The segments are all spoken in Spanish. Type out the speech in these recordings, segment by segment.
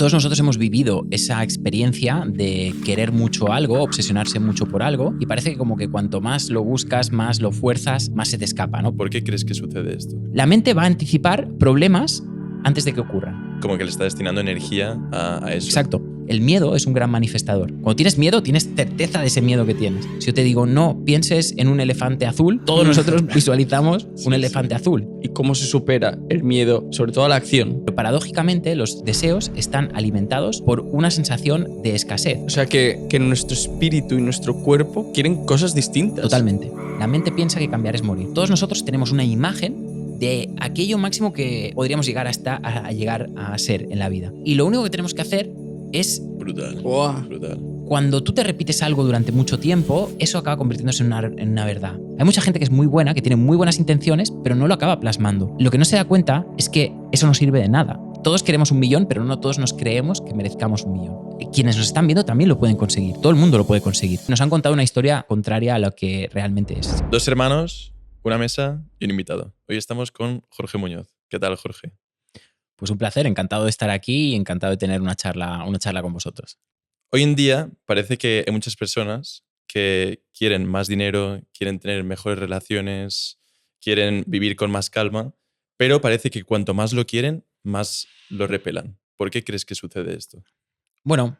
Todos nosotros hemos vivido esa experiencia de querer mucho algo, obsesionarse mucho por algo, y parece que como que cuanto más lo buscas, más lo fuerzas, más se te escapa, ¿no? ¿Por qué crees que sucede esto? La mente va a anticipar problemas antes de que ocurran. Como que le está destinando energía a eso. Exacto. El miedo es un gran manifestador. Cuando tienes miedo, tienes certeza de ese miedo que tienes. Si yo te digo, no pienses en un elefante azul, todos nosotros visualizamos un elefante azul. ¿Y cómo se supera el miedo, sobre todo a la acción? Pero paradójicamente, los deseos están alimentados por una sensación de escasez. O sea, que nuestro espíritu y nuestro cuerpo quieren cosas distintas. Totalmente. La mente piensa que cambiar es morir. Todos nosotros tenemos una imagen de aquello máximo que podríamos llegar a llegar a ser en la vida. Y lo único que tenemos que hacer es, Brutal. Wow. Brutal. cuando tú te repites algo durante mucho tiempo, eso acaba convirtiéndose en una verdad. Hay mucha gente que es muy buena, que tiene muy buenas intenciones, pero no lo acaba plasmando. Lo que no se da cuenta es que eso no sirve de nada. Todos queremos 1 millón, pero no todos nos creemos que merezcamos 1 millón. Quienes nos están viendo también lo pueden conseguir. Todo el mundo lo puede conseguir. Nos han contado una historia contraria a lo que realmente es. 2 hermanos, una mesa y un invitado. Hoy estamos con Jorge Muñoz. ¿Qué tal, Jorge? Pues un placer, encantado de estar aquí y encantado de tener una charla con vosotros. Hoy en día parece que hay muchas personas que quieren más dinero, quieren tener mejores relaciones, quieren vivir con más calma, pero parece que cuanto más lo quieren, más lo repelan. ¿Por qué crees que sucede esto? Bueno,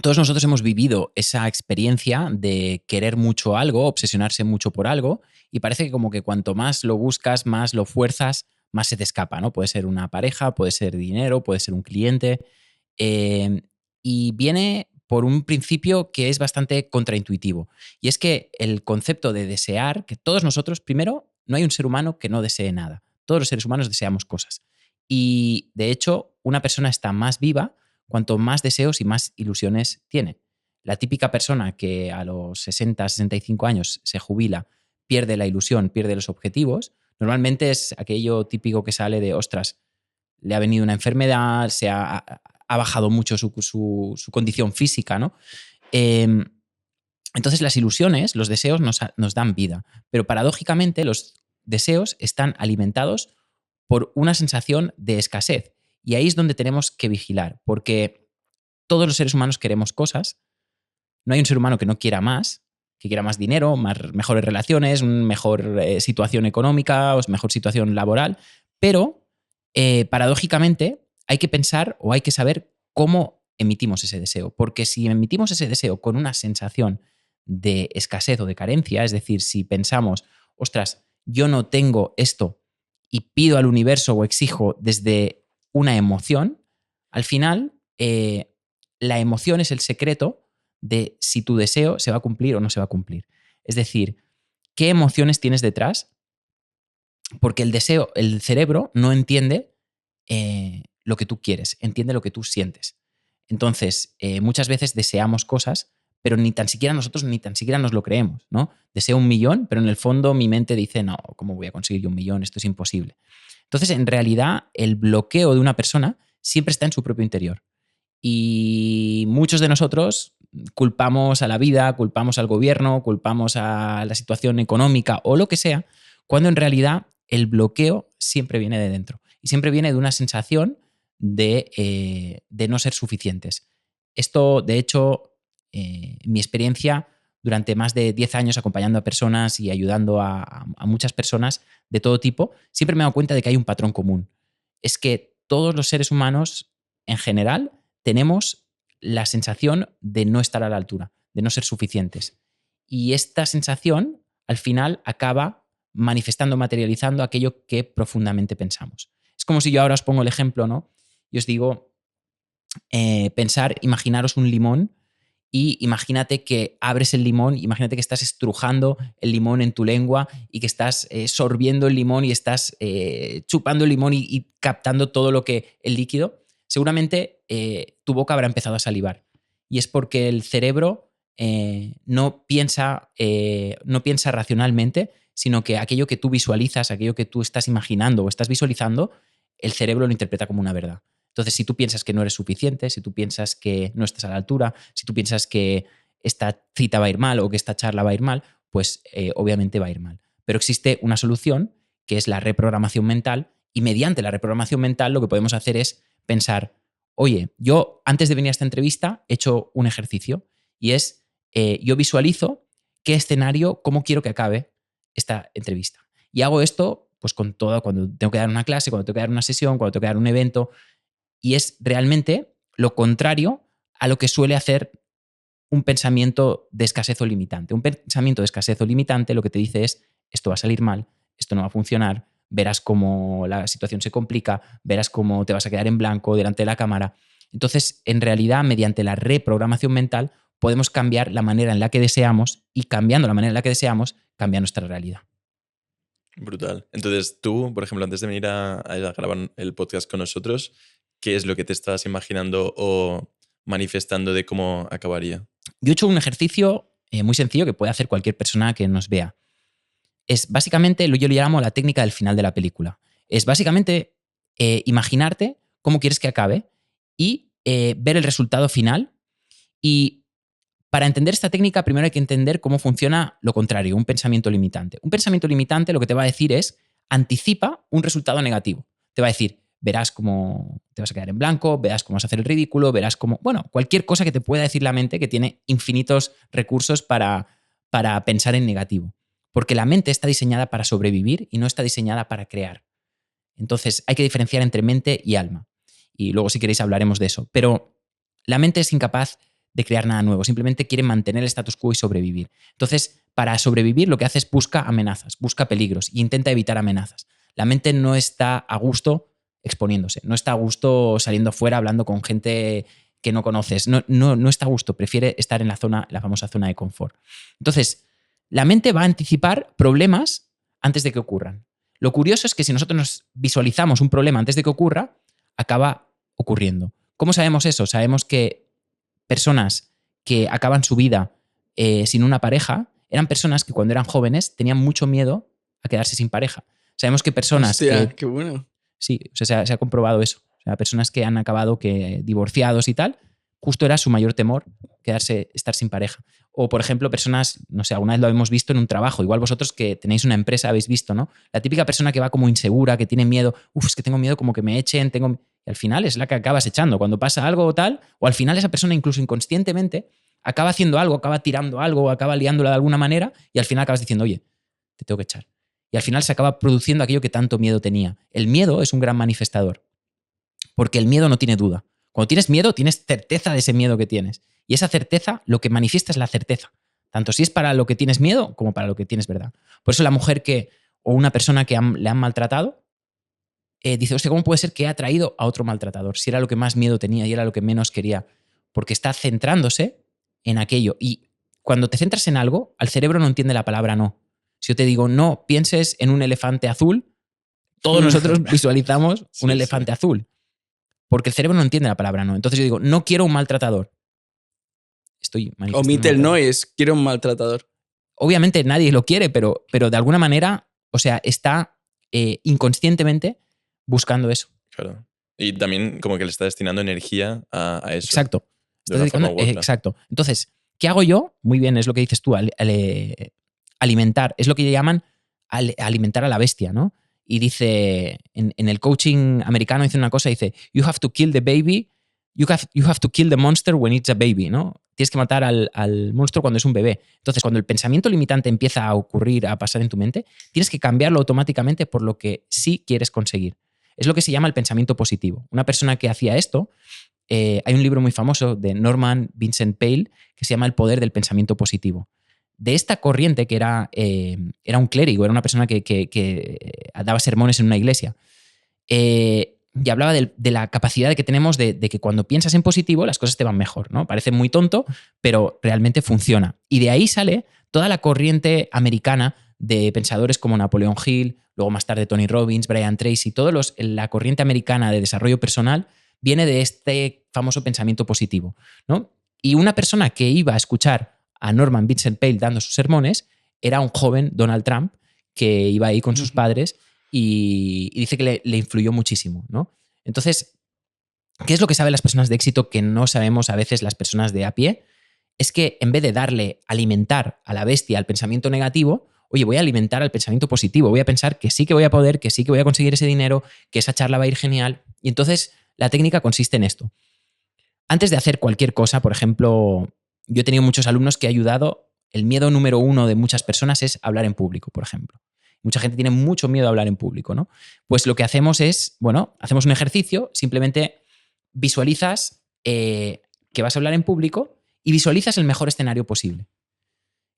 todos nosotros hemos vivido esa experiencia de querer mucho algo, obsesionarse mucho por algo, y parece que como que cuanto más lo buscas, más lo fuerzas, más se te escapa, ¿no? Puede ser una pareja, puede ser dinero, puede ser un cliente. eh, y viene por un principio que es bastante contraintuitivo. Y es que el concepto de desear, que todos nosotros, primero, no hay un ser humano que no desee nada. Todos los seres humanos deseamos cosas. Y de hecho, una persona está más viva cuanto más deseos y más ilusiones tiene. La típica persona que a los 60, 65 años se jubila, pierde la ilusión, pierde los objetivos, normalmente es aquello típico que sale de, ostras, le ha venido una enfermedad, ha bajado mucho su condición física, ¿no? Em, entonces las ilusiones, los deseos nos dan vida, pero paradójicamente los deseos están alimentados por una sensación de escasez. Y ahí es donde tenemos que vigilar, porque todos los seres humanos queremos cosas. No hay un ser humano que no quiera más, que quiera más dinero, mejores relaciones, una mejor situación económica o mejor situación laboral, pero paradójicamente hay que pensar o hay que saber cómo emitimos ese deseo, porque si emitimos ese deseo con una sensación de escasez o de carencia, es decir, si pensamos, ostras, yo no tengo esto y pido al universo o exijo desde una emoción, al final la emoción es el secreto de si tu deseo se va a cumplir o no se va a cumplir. Es decir, ¿qué emociones tienes detrás? Porque el deseo, el cerebro no entiende lo que tú quieres, entiende lo que tú sientes. Entonces, muchas veces deseamos cosas, pero ni tan siquiera nosotros ni tan siquiera nos lo creemos, ¿no? Deseo 1 millón, pero en el fondo mi mente dice, no, ¿cómo voy a conseguir yo 1 millón? Esto es imposible. Entonces, en realidad, el bloqueo de una persona siempre está en su propio interior. Y muchos de nosotros culpamos a la vida, culpamos al gobierno, culpamos a la situación económica o lo que sea, cuando en realidad el bloqueo siempre viene de dentro y siempre viene de una sensación de no ser suficientes. Esto, de hecho, mi experiencia durante más de 10 años acompañando a personas y ayudando a muchas personas de todo tipo, siempre me he dado cuenta de que hay un patrón común. Es que todos los seres humanos, en general, tenemos la sensación de no estar a la altura, de no ser suficientes. Y esta sensación, al final, acaba manifestando, materializando aquello que profundamente pensamos. Es como si yo ahora os pongo el ejemplo, ¿no? Y os digo, imaginaros un limón y imagínate que abres el limón, imagínate que estás estrujando el limón en tu lengua y que estás sorbiendo el limón y estás chupando el limón y captando todo lo que el líquido. Seguramente tu boca habrá empezado a salivar. Y es porque el cerebro no piensa racionalmente, sino que aquello que tú visualizas, aquello que tú estás imaginando o estás visualizando, el cerebro lo interpreta como una verdad. Entonces, si tú piensas que no eres suficiente, si tú piensas que no estás a la altura, si tú piensas que esta cita va a ir mal o que esta charla va a ir mal, pues obviamente va a ir mal. Pero existe una solución que es la reprogramación mental y mediante la reprogramación mental lo que podemos hacer es pensar, oye, yo antes de venir a esta entrevista he hecho un ejercicio y es, yo visualizo qué escenario, cómo quiero que acabe esta entrevista. Y hago esto pues con todo, cuando tengo que dar una clase, cuando tengo que dar una sesión, cuando tengo que dar un evento, y es realmente lo contrario a lo que suele hacer un pensamiento de escasez o limitante. Un pensamiento de escasez o limitante lo que te dice es, esto va a salir mal, esto no va a funcionar, verás cómo la situación se complica, verás cómo te vas a quedar en blanco delante de la cámara. Entonces, en realidad, mediante la reprogramación mental, podemos cambiar la manera en la que deseamos y cambiando la manera en la que deseamos, cambia nuestra realidad. Brutal. Entonces, tú, por ejemplo, antes de venir a grabar el podcast con nosotros, ¿qué es lo que te estabas imaginando o manifestando de cómo acabaría? Yo he hecho un ejercicio muy sencillo que puede hacer cualquier persona que nos vea. Es básicamente, yo le llamo la técnica del final de la película. Es básicamente imaginarte cómo quieres que acabe y ver el resultado final. Y para entender esta técnica, primero hay que entender cómo funciona lo contrario, un pensamiento limitante. Un pensamiento limitante lo que te va a decir es, anticipa un resultado negativo. Te va a decir, verás cómo te vas a quedar en blanco, verás cómo vas a hacer el ridículo, verás cómo, bueno, cualquier cosa que te pueda decir la mente que tiene infinitos recursos para pensar en negativo. Porque la mente está diseñada para sobrevivir y no está diseñada para crear. Entonces hay que diferenciar entre mente y alma. Y luego si queréis hablaremos de eso. Pero la mente es incapaz de crear nada nuevo, simplemente quiere mantener el status quo y sobrevivir. Entonces, para sobrevivir lo que hace es busca amenazas, busca peligros e intenta evitar amenazas. La mente no está a gusto exponiéndose, no está a gusto saliendo fuera hablando con gente que no conoces, no está a gusto, prefiere estar en la famosa zona de confort. Entonces, la mente va a anticipar problemas antes de que ocurran. Lo curioso es que si nosotros nos visualizamos un problema antes de que ocurra, acaba ocurriendo. ¿Cómo sabemos eso? Sabemos que personas que acaban su vida sin una pareja eran personas que cuando eran jóvenes tenían mucho miedo a quedarse sin pareja. Sabemos que personas Hostia, qué bueno. Sí, o sea, se ha comprobado eso. O sea, personas que han acabado divorciados y tal, justo era su mayor temor estar sin pareja. O, por ejemplo, personas, no sé, alguna vez lo hemos visto en un trabajo, igual vosotros que tenéis una empresa habéis visto, ¿no? La típica persona que va como insegura, que tiene miedo, es que tengo miedo como que me echen, y al final es la que acabas echando. Cuando pasa algo o tal, o al final esa persona incluso inconscientemente acaba haciendo algo, acaba tirando algo, acaba liándola de alguna manera y al final acabas diciendo, oye, te tengo que echar. Y al final se acaba produciendo aquello que tanto miedo tenía. El miedo es un gran manifestador, porque el miedo no tiene duda. Cuando tienes miedo, tienes certeza de ese miedo que tienes. Y esa certeza, lo que manifiesta es la certeza. Tanto si es para lo que tienes miedo como para lo que tienes verdad. Por eso la mujer o una persona que le han maltratado, dice, hostia, ¿cómo puede ser que haya atraído a otro maltratador? Si era lo que más miedo tenía y era lo que menos quería. Porque está centrándose en aquello. Y cuando te centras en algo, al cerebro no entiende la palabra no. Si yo te digo, no pienses en un elefante azul, todos nosotros visualizamos un elefante azul. Porque el cerebro no entiende la palabra no. Entonces yo digo, no quiero un maltratador. Estoy manifestando. Omite el no y es, quiero un maltratador. Obviamente nadie lo quiere, pero de alguna manera, o sea, está inconscientemente buscando eso. Claro. Y también como que le está destinando energía a eso. Exacto. De una forma u otra. Exacto. Entonces, ¿qué hago yo? Muy bien, es lo que dices tú, alimentar. Es lo que llaman alimentar a la bestia, ¿no? Y dice, en el coaching americano dice una cosa, dice, you have to kill the baby, you have to kill the monster when it's a baby, ¿no? Tienes que matar al monstruo cuando es un bebé. Entonces, cuando el pensamiento limitante empieza a ocurrir, a pasar en tu mente, tienes que cambiarlo automáticamente por lo que sí quieres conseguir. Es lo que se llama el pensamiento positivo. Una persona que hacía esto, hay un libro muy famoso de Norman Vincent Peale que se llama El poder del pensamiento positivo. De esta corriente que era un clérigo, era una persona que daba sermones en una iglesia, y hablaba de la capacidad que tenemos de que cuando piensas en positivo las cosas te van mejor, ¿no? Parece muy tonto, pero realmente funciona. Y de ahí sale toda la corriente americana de pensadores como Napoleon Hill, luego más tarde Tony Robbins, Brian Tracy, la corriente americana de desarrollo personal viene de este famoso pensamiento positivo, ¿no? Y una persona que iba a escuchar a Norman Vincent Peale dando sus sermones era un joven Donald Trump que iba ahí con sus padres y dice que le influyó muchísimo, ¿no? Entonces, ¿qué es lo que saben las personas de éxito que no sabemos a veces las personas de a pie? Es que en vez de alimentar a la bestia al pensamiento negativo, oye, voy a alimentar al pensamiento positivo, voy a pensar que sí que voy a poder, que sí que voy a conseguir ese dinero, que esa charla va a ir genial. Y entonces la técnica consiste en esto. antes de hacer cualquier cosa, por ejemplo, yo he tenido muchos alumnos que he ayudado. El miedo número uno de muchas personas es hablar en público, por ejemplo. Mucha gente tiene mucho miedo a hablar en público, ¿no? Pues lo que hacemos es, bueno, hacemos un ejercicio, simplemente visualizas que vas a hablar en público y visualizas el mejor escenario posible.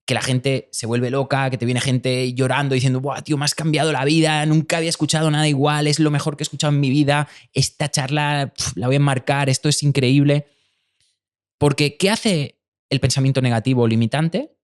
Que la gente se vuelve loca, que te viene gente llorando diciendo, ¡buah, tío, me has cambiado la vida! Nunca había escuchado nada igual, es lo mejor que he escuchado en mi vida, esta charla la voy a enmarcar, esto es increíble. Porque, ¿qué hace el pensamiento negativo o limitante?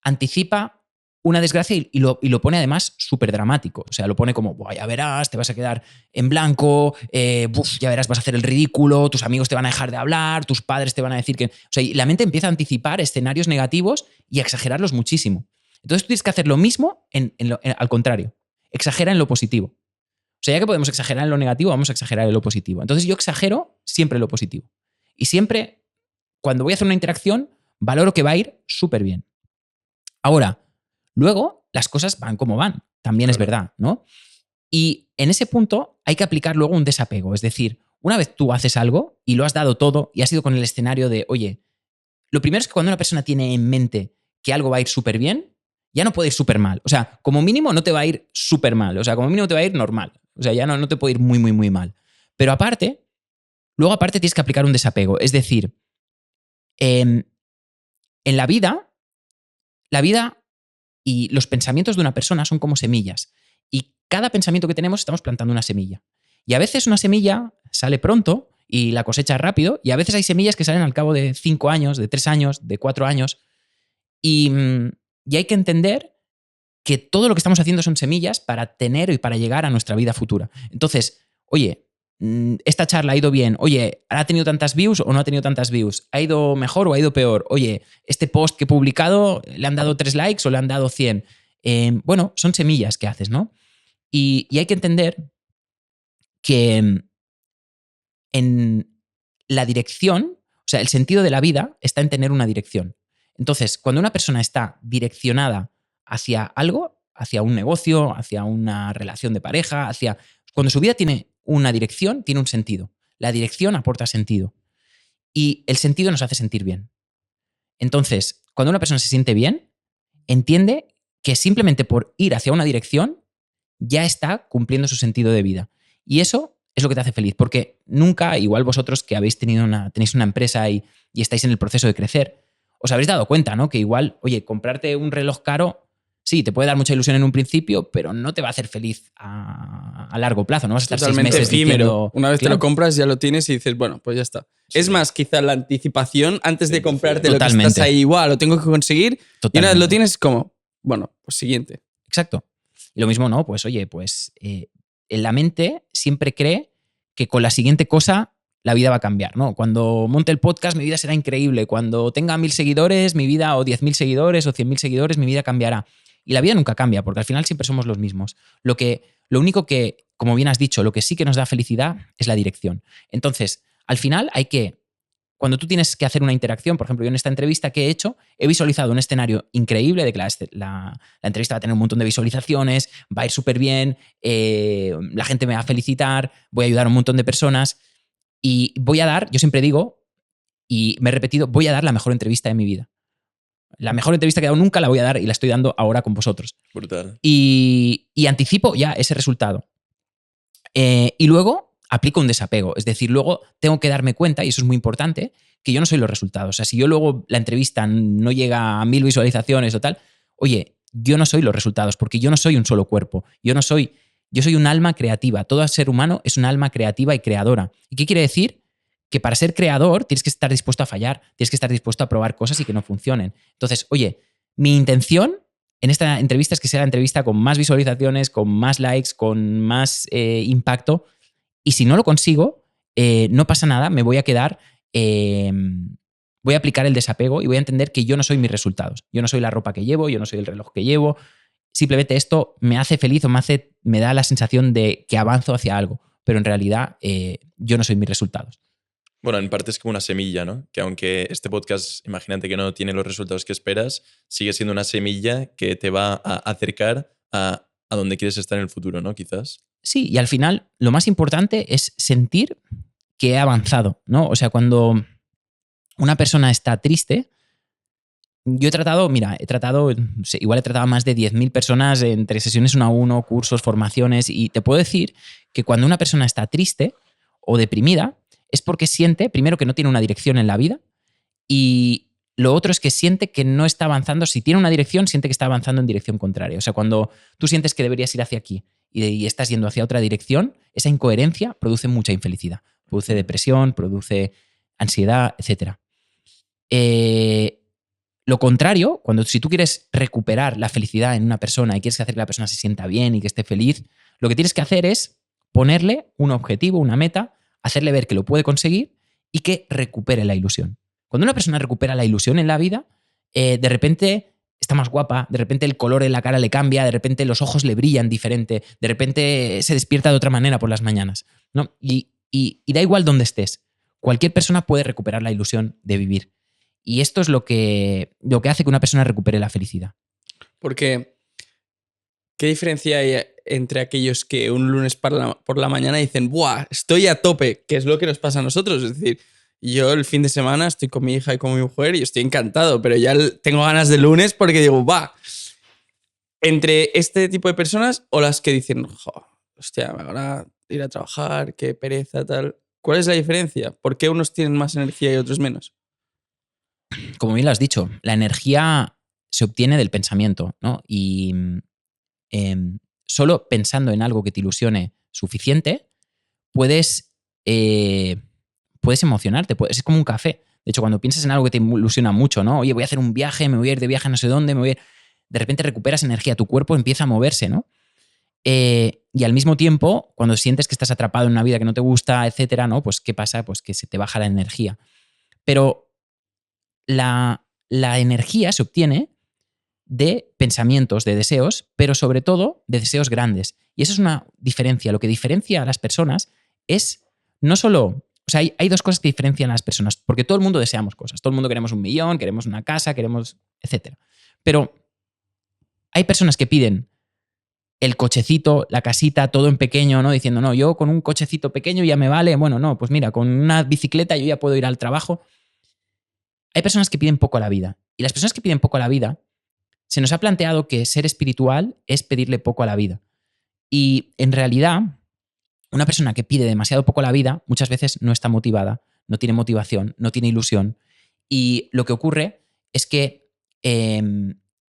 Anticipa una desgracia y lo pone además súper dramático. O sea, lo pone como, ya verás, te vas a quedar en blanco, ya verás, vas a hacer el ridículo, tus amigos te van a dejar de hablar, tus padres te van a decir que... O sea, y la mente empieza a anticipar escenarios negativos y a exagerarlos muchísimo. Entonces tú tienes que hacer lo mismo al contrario. Exagera en lo positivo. O sea, ya que podemos exagerar en lo negativo, vamos a exagerar en lo positivo. Entonces yo exagero siempre lo positivo. Y siempre, cuando voy a hacer una interacción, valoro que va a ir súper bien. Ahora, luego las cosas van como van, también claro. Es verdad, ¿no? Y en ese punto hay que aplicar luego un desapego, es decir, una vez tú haces algo y lo has dado todo y has ido con el escenario de, oye, lo primero es que cuando una persona tiene en mente que algo va a ir súper bien, ya no puede ir súper mal. O sea, como mínimo no te va a ir súper mal, o sea, como mínimo te va a ir normal. O sea, ya no te puede ir muy, muy, muy mal. Pero luego aparte tienes que aplicar un desapego, es decir, en la vida y los pensamientos de una persona son como semillas. Y cada pensamiento que tenemos estamos plantando una semilla. Y a veces una semilla sale pronto y la cosecha rápido, y a veces hay semillas que salen al cabo de 5 años, de 3 años, de 4 años. Y hay que entender que todo lo que estamos haciendo son semillas para tener y para llegar a nuestra vida futura. Entonces, oye, esta charla ha ido bien, oye, ¿ha tenido tantas views o no ha tenido tantas views? ¿Ha ido mejor o ha ido peor? Oye, este post que he publicado, ¿le han dado 3 likes o le han dado 100? Bueno, son semillas que haces, ¿no? Y hay que entender que en la dirección, o sea, el sentido de la vida está en tener una dirección. Entonces, cuando una persona está direccionada hacia algo, hacia un negocio, hacia una relación de pareja, cuando su vida tiene una dirección, tiene un sentido. La dirección aporta sentido. Y el sentido nos hace sentir bien. Entonces, cuando una persona se siente bien, entiende que simplemente por ir hacia una dirección ya está cumpliendo su sentido de vida. Y eso es lo que te hace feliz. Porque nunca, igual vosotros que tenéis una empresa y estáis en el proceso de crecer, os habréis dado cuenta, ¿no? Que igual, oye, comprarte un reloj caro, sí, te puede dar mucha ilusión en un principio, pero no te va a hacer feliz a largo plazo. No vas a estar totalmente 6 meses efímero. Diciendo, una vez claro, te lo compras, ya lo tienes y dices, bueno, pues ya está. Sí. Es más, quizá la anticipación antes de comprarte lo que estás ahí, igual, lo tengo que conseguir. Totalmente. Y una vez lo tienes, como, bueno, pues siguiente. Exacto. Y lo mismo, ¿no? Pues oye, en la mente siempre cree que con la siguiente cosa la vida va a cambiar, ¿no? Cuando monte el podcast, mi vida será increíble. Cuando tenga 1000 seguidores, mi vida, o 10.000 seguidores, o 100.000 seguidores, mi vida cambiará. Y la vida nunca cambia, porque al final siempre somos los mismos. Lo único que, como bien has dicho, lo que sí que nos da felicidad es la dirección. Entonces, al final cuando tú tienes que hacer una interacción, por ejemplo, yo en esta entrevista que he hecho, he visualizado un escenario increíble de que la entrevista va a tener un montón de visualizaciones, va a ir súper bien, la gente me va a felicitar, voy a ayudar a un montón de personas y voy a dar, yo siempre digo, y me he repetido, voy a dar la mejor entrevista de mi vida. La mejor entrevista que he dado nunca la voy a dar y la estoy dando ahora con vosotros. Brutal. Y anticipo ya ese resultado. Y luego aplico un desapego. Es decir, luego tengo que darme cuenta, y eso es muy importante, que yo no soy los resultados. O sea, si yo luego la entrevista no llega a 1000 visualizaciones o tal, oye, yo no soy los resultados, porque yo no soy un solo cuerpo. Yo soy un alma creativa. Todo ser humano es un alma creativa y creadora. ¿Y qué quiere decir? Que para ser creador tienes que estar dispuesto a fallar, tienes que estar dispuesto a probar cosas y que no funcionen. Entonces, oye, mi intención en esta entrevista es que sea la entrevista con más visualizaciones, con más likes, con más impacto. Y si no lo consigo, no pasa nada, me voy a quedar, voy a aplicar el desapego y voy a entender que yo no soy mis resultados. Yo no soy la ropa que llevo, yo no soy el reloj que llevo. Simplemente esto me hace feliz o me da la sensación de que avanzo hacia algo. Pero en realidad yo no soy mis resultados. Bueno, en parte es como una semilla, ¿no? Que aunque este podcast, imagínate que no tiene los resultados que esperas, sigue siendo una semilla que te va a acercar a donde quieres estar en el futuro, ¿no? Quizás. Sí, y al final lo más importante es sentir que he avanzado, ¿no? O sea, cuando una persona está triste, yo he tratado, igual he tratado a más de 10.000 personas entre sesiones 1 a 1, cursos, formaciones, y te puedo decir que cuando una persona está triste o deprimida es porque siente, primero, que no tiene una dirección en la vida, y lo otro es que siente que no está avanzando. Si tiene una dirección, siente que está avanzando en dirección contraria. O sea, cuando tú sientes que deberías ir hacia aquí y estás yendo hacia otra dirección, esa incoherencia produce mucha infelicidad. Produce depresión, produce ansiedad, etc. Lo contrario, si tú quieres recuperar la felicidad en una persona y quieres hacer que la persona se sienta bien y que esté feliz, lo que tienes que hacer es ponerle un objetivo, una meta, hacerle ver que lo puede conseguir y que recupere la ilusión. Cuando una persona recupera la ilusión en la vida, de repente está más guapa, de repente el color en la cara le cambia, de repente los ojos le brillan diferente, de repente se despierta de otra manera por las mañanas, ¿no? Y da igual dónde estés. Cualquier persona puede recuperar la ilusión de vivir. Y esto es lo que hace que una persona recupere la felicidad. Porque, ¿qué diferencia hay entre aquellos que un lunes por la mañana dicen ¡buah! Estoy a tope, que es lo que nos pasa a nosotros? Es decir, yo el fin de semana estoy con mi hija y con mi mujer y estoy encantado, pero ya tengo ganas de lunes porque digo, ¡va! Entre este tipo de personas o las que dicen, hostia, me van a ir a trabajar, qué pereza, tal. ¿Cuál es la diferencia? ¿Por qué unos tienen más energía y otros menos? Como bien lo has dicho, la energía se obtiene del pensamiento, ¿no? Y solo pensando en algo que te ilusione suficiente, puedes emocionarte. Es como un café. De hecho, cuando piensas en algo que te ilusiona mucho, ¿no? Oye, voy a hacer un viaje, me voy a ir de viaje a no sé dónde, de repente recuperas energía, tu cuerpo empieza a moverse, ¿no? Y al mismo tiempo, cuando sientes que estás atrapado en una vida que no te gusta, etcétera, ¿no? Pues, ¿qué pasa? Pues que se te baja la energía. Pero la energía se obtiene de pensamientos, de deseos, pero sobre todo de deseos grandes. Y eso es una diferencia. Lo que diferencia a las personas es no solo... O sea, hay dos cosas que diferencian a las personas, porque todo el mundo deseamos cosas. Todo el mundo queremos 1 millón, queremos una casa, queremos... etcétera. Pero hay personas que piden el cochecito, la casita, todo en pequeño, ¿no? Diciendo, no, yo con un cochecito pequeño ya me vale. Bueno, no, pues mira, con una bicicleta yo ya puedo ir al trabajo. Hay personas que piden poco a la vida. Y las personas que piden poco a la vida, se nos ha planteado que ser espiritual es pedirle poco a la vida. Y en realidad, una persona que pide demasiado poco a la vida muchas veces no está motivada, no tiene motivación, no tiene ilusión. Y lo que ocurre es que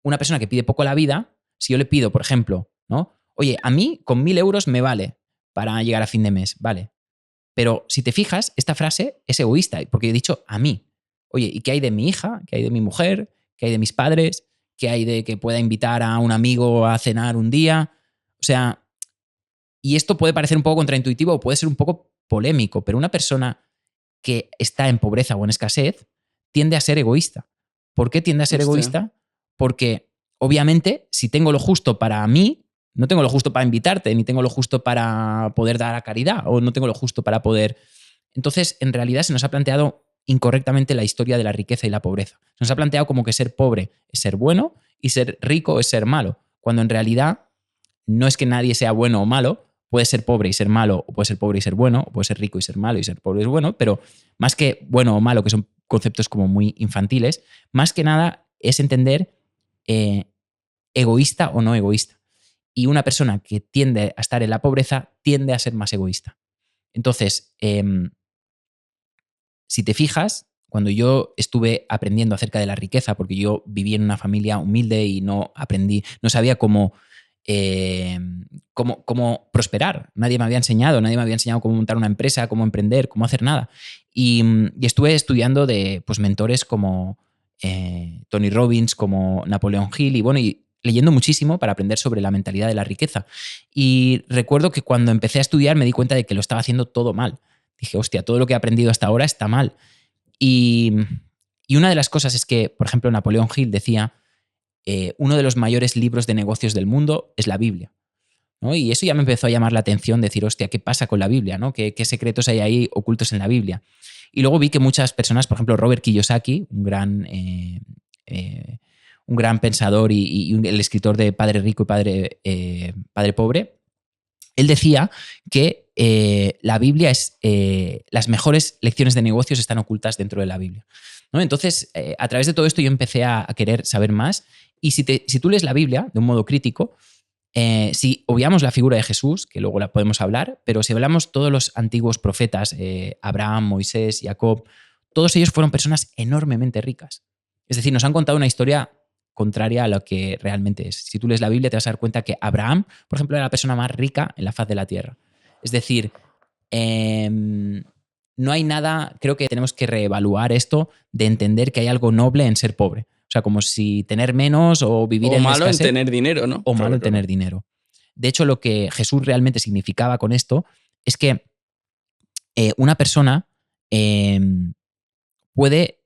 una persona que pide poco a la vida, si yo le pido, por ejemplo, ¿no? Oye, a mí con 1.000 euros me vale para llegar a fin de mes, vale. Pero si te fijas, esta frase es egoísta, porque he dicho a mí. Oye, ¿y qué hay de mi hija? ¿Qué hay de mi mujer? ¿Qué hay de mis padres? ¿Qué hay de que pueda invitar a un amigo a cenar un día? O sea, y esto puede parecer un poco contraintuitivo o puede ser un poco polémico, pero una persona que está en pobreza o en escasez tiende a ser egoísta. ¿Por qué tiende a ser egoísta? Porque, obviamente, si tengo lo justo para mí, no tengo lo justo para invitarte, ni tengo lo justo para poder dar a caridad, o no tengo lo justo para poder... Entonces, en realidad se nos ha planteado incorrectamente la historia de la riqueza y la pobreza. Se nos ha planteado como que ser pobre es ser bueno y ser rico es ser malo, cuando en realidad no es que nadie sea bueno o malo, puede ser pobre y ser malo, o puede ser pobre y ser bueno, o puede ser rico y ser malo y ser pobre y ser bueno, pero más que bueno o malo, que son conceptos como muy infantiles, más que nada es entender egoísta o no egoísta. Y una persona que tiende a estar en la pobreza tiende a ser más egoísta. Entonces, si te fijas, cuando yo estuve aprendiendo acerca de la riqueza, porque yo viví en una familia humilde y no sabía cómo prosperar. Nadie me había enseñado cómo montar una empresa, cómo emprender, cómo hacer nada. Y estuve estudiando de mentores como Tony Robbins, como Napoleon Hill, y leyendo muchísimo para aprender sobre la mentalidad de la riqueza. Y recuerdo que cuando empecé a estudiar me di cuenta de que lo estaba haciendo todo mal. Dije, hostia, todo lo que he aprendido hasta ahora está mal. Y una de las cosas es que, por ejemplo, Napoleon Hill decía, uno de los mayores libros de negocios del mundo es la Biblia, ¿no? Y eso ya me empezó a llamar la atención, decir, hostia, ¿qué pasa con la Biblia, ¿no? ¿Qué secretos hay ahí ocultos en la Biblia? Y luego vi que muchas personas, por ejemplo, Robert Kiyosaki, un gran pensador y el escritor de Padre Rico y Padre Pobre, él decía que la Biblia es. Las mejores lecciones de negocios están ocultas dentro de la Biblia, ¿no? Entonces, a través de todo esto yo empecé a querer saber más. Y si tú lees la Biblia de un modo crítico, si obviamos la figura de Jesús, que luego la podemos hablar, pero si hablamos todos los antiguos profetas, Abraham, Moisés, Jacob, todos ellos fueron personas enormemente ricas. Es decir, nos han contado una historia contraria a lo que realmente es. Si tú lees la Biblia te vas a dar cuenta que Abraham, por ejemplo, era la persona más rica en la faz de la tierra. Es decir, no hay nada, creo que tenemos que reevaluar esto de entender que hay algo noble en ser pobre. O sea, como si tener menos o vivir en malo escasez, en tener dinero, ¿no? o malo en tener dinero. De hecho, lo que Jesús realmente significaba con esto es que una persona puede,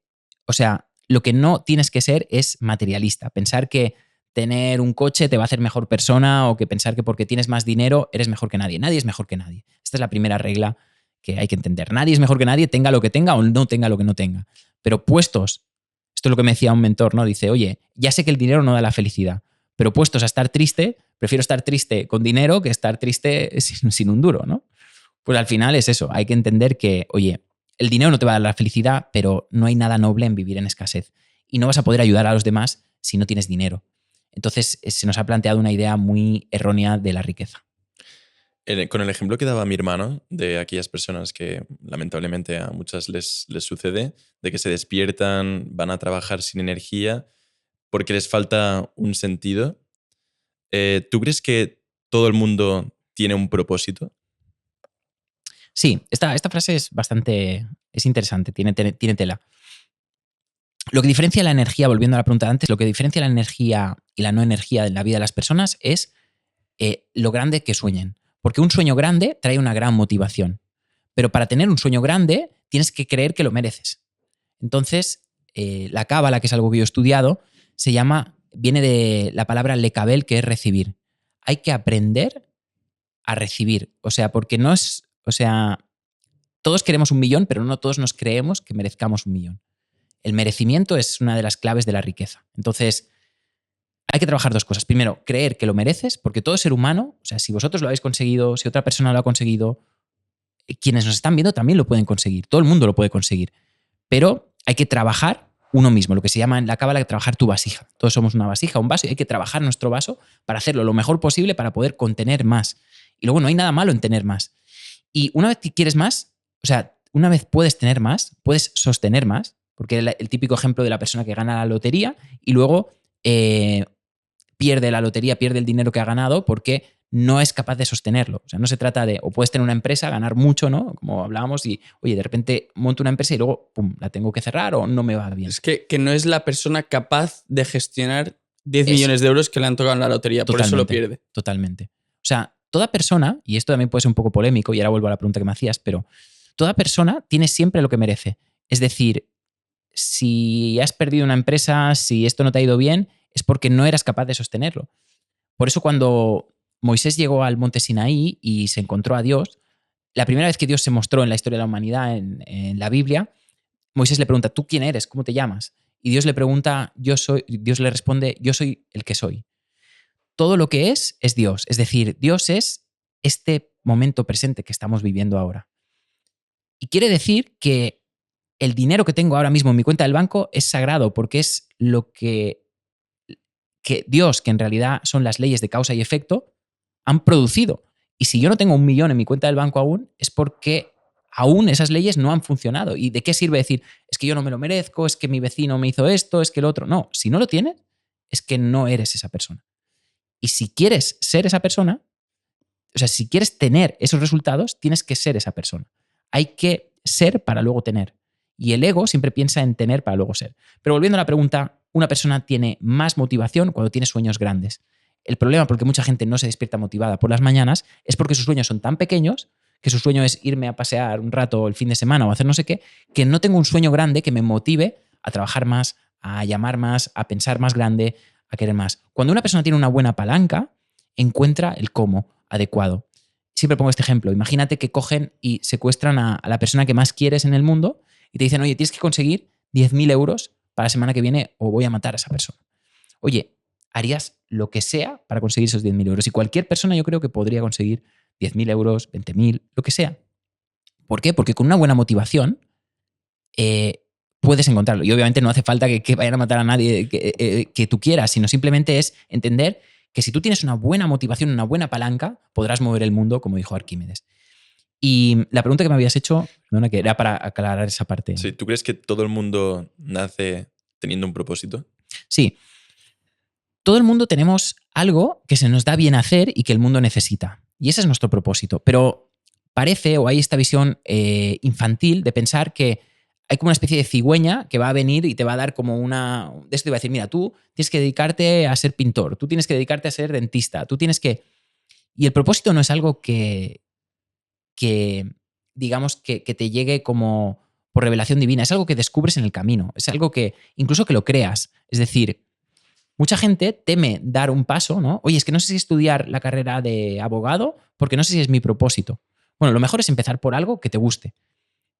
o sea, lo que no tienes que ser es materialista. Pensar que tener un coche te va a hacer mejor persona o que pensar que porque tienes más dinero eres mejor que nadie. Nadie es mejor que nadie. Esta es la primera regla que hay que entender. Nadie es mejor que nadie, tenga lo que tenga o no tenga lo que no tenga. Pero puestos, esto es lo que me decía un mentor, ¿no? Dice, oye, ya sé que el dinero no da la felicidad, pero puestos a estar triste, prefiero estar triste con dinero que estar triste sin un duro, ¿no? Pues al final es eso. Hay que entender que, oye, el dinero no te va a dar la felicidad, pero no hay nada noble en vivir en escasez. Y no vas a poder ayudar a los demás si no tienes dinero. Entonces se nos ha planteado una idea muy errónea de la riqueza. Con el ejemplo que daba mi hermano de aquellas personas que lamentablemente a muchas les sucede, de que se despiertan, van a trabajar sin energía porque les falta un sentido, ¿tú crees que todo el mundo tiene un propósito? Sí, esta frase es interesante, tiene tela. Lo que diferencia la energía, volviendo a la pregunta de antes, lo que diferencia la energía y la no energía en la vida de las personas es lo grande que sueñen. Porque un sueño grande trae una gran motivación. Pero para tener un sueño grande tienes que creer que lo mereces. Entonces, la cábala, que es algo que yo he estudiado, viene de la palabra lekabel, que es recibir. Hay que aprender a recibir. O sea, porque no es... O sea, todos queremos 1 millón, pero no todos nos creemos que merezcamos 1 millón. El merecimiento es una de las claves de la riqueza. Entonces, hay que trabajar 2 cosas. Primero, creer que lo mereces, porque todo ser humano, o sea, si vosotros lo habéis conseguido, si otra persona lo ha conseguido, quienes nos están viendo también lo pueden conseguir. Todo el mundo lo puede conseguir. Pero hay que trabajar uno mismo, lo que se llama en la cábala trabajar tu vasija. Todos somos una vasija, un vaso, y hay que trabajar nuestro vaso para hacerlo lo mejor posible para poder contener más. Y luego no hay nada malo en tener más. Y una vez que quieres más, o sea, una vez puedes tener más, puedes sostener más, porque el típico ejemplo de la persona que gana la lotería y luego pierde la lotería, pierde el dinero que ha ganado porque no es capaz de sostenerlo. O sea, no se trata de, o puedes tener una empresa, ganar mucho, ¿no? Como hablábamos, y oye, de repente monto una empresa y luego, pum, la tengo que cerrar o no me va bien. Es que no es la persona capaz de gestionar 10 millones de euros que le han tocado en la lotería, por eso lo pierde. Totalmente. O sea, toda persona, y esto también puede ser un poco polémico, y ahora vuelvo a la pregunta que me hacías, pero toda persona tiene siempre lo que merece. Es decir, si has perdido una empresa, si esto no te ha ido bien, es porque no eras capaz de sostenerlo. Por eso cuando Moisés llegó al monte Sinaí y se encontró a Dios, la primera vez que Dios se mostró en la historia de la humanidad, en la Biblia, Moisés le pregunta, ¿tú quién eres? ¿Cómo te llamas? Y Dios le pregunta, Dios le responde, yo soy el que soy. Todo lo que es Dios. Es decir, Dios es este momento presente que estamos viviendo ahora. Y quiere decir que el dinero que tengo ahora mismo en mi cuenta del banco es sagrado porque es lo que Dios, que en realidad son las leyes de causa y efecto, han producido. Y si yo no tengo 1 millón en mi cuenta del banco aún, es porque aún esas leyes no han funcionado. ¿Y de qué sirve decir, es que yo no me lo merezco, es que mi vecino me hizo esto, es que el otro? No, si no lo tienes, es que no eres esa persona. Y si quieres ser esa persona, o sea, si quieres tener esos resultados, tienes que ser esa persona. Hay que ser para luego tener. Y el ego siempre piensa en tener para luego ser. Pero volviendo a la pregunta, una persona tiene más motivación cuando tiene sueños grandes. El problema por el que mucha gente no se despierta motivada por las mañanas es porque sus sueños son tan pequeños, que su sueño es irme a pasear un rato el fin de semana o hacer no sé qué, que no tengo un sueño grande que me motive a trabajar más, a llamar más, a pensar más grande, a querer más. Cuando una persona tiene una buena palanca, encuentra el cómo adecuado. Siempre pongo este ejemplo. Imagínate que cogen y secuestran a la persona que más quieres en el mundo y te dicen, oye, tienes que conseguir 10.000 euros para la semana que viene o voy a matar a esa persona. Oye, harías lo que sea para conseguir esos 10.000 euros. Y cualquier persona yo creo que podría conseguir 10.000 euros, 20.000, lo que sea. ¿Por qué? Porque con una buena motivación puedes encontrarlo. Y obviamente no hace falta que vayan a matar a nadie que tú quieras, sino simplemente es entender que si tú tienes una buena motivación, una buena palanca, podrás mover el mundo, como dijo Arquímedes. Y la pregunta que me habías hecho, perdona, que era para aclarar esa parte. Sí, ¿tú crees que todo el mundo nace teniendo un propósito? Sí. Todo el mundo tenemos algo que se nos da bien hacer y que el mundo necesita. Y ese es nuestro propósito. Pero parece, o hay esta visión infantil de pensar que hay como una especie de cigüeña que va a venir y te va a dar como una... De esto te va a decir, mira, tú tienes que dedicarte a ser pintor, tú tienes que dedicarte a ser dentista, tú tienes que... Y el propósito no es algo que digamos, que te llegue como por revelación divina, es algo que descubres en el camino, es algo que incluso que lo creas. Es decir, mucha gente teme dar un paso, ¿no? Oye, es que no sé si estudiar la carrera de abogado porque no sé si es mi propósito. Bueno, lo mejor es empezar por algo que te guste.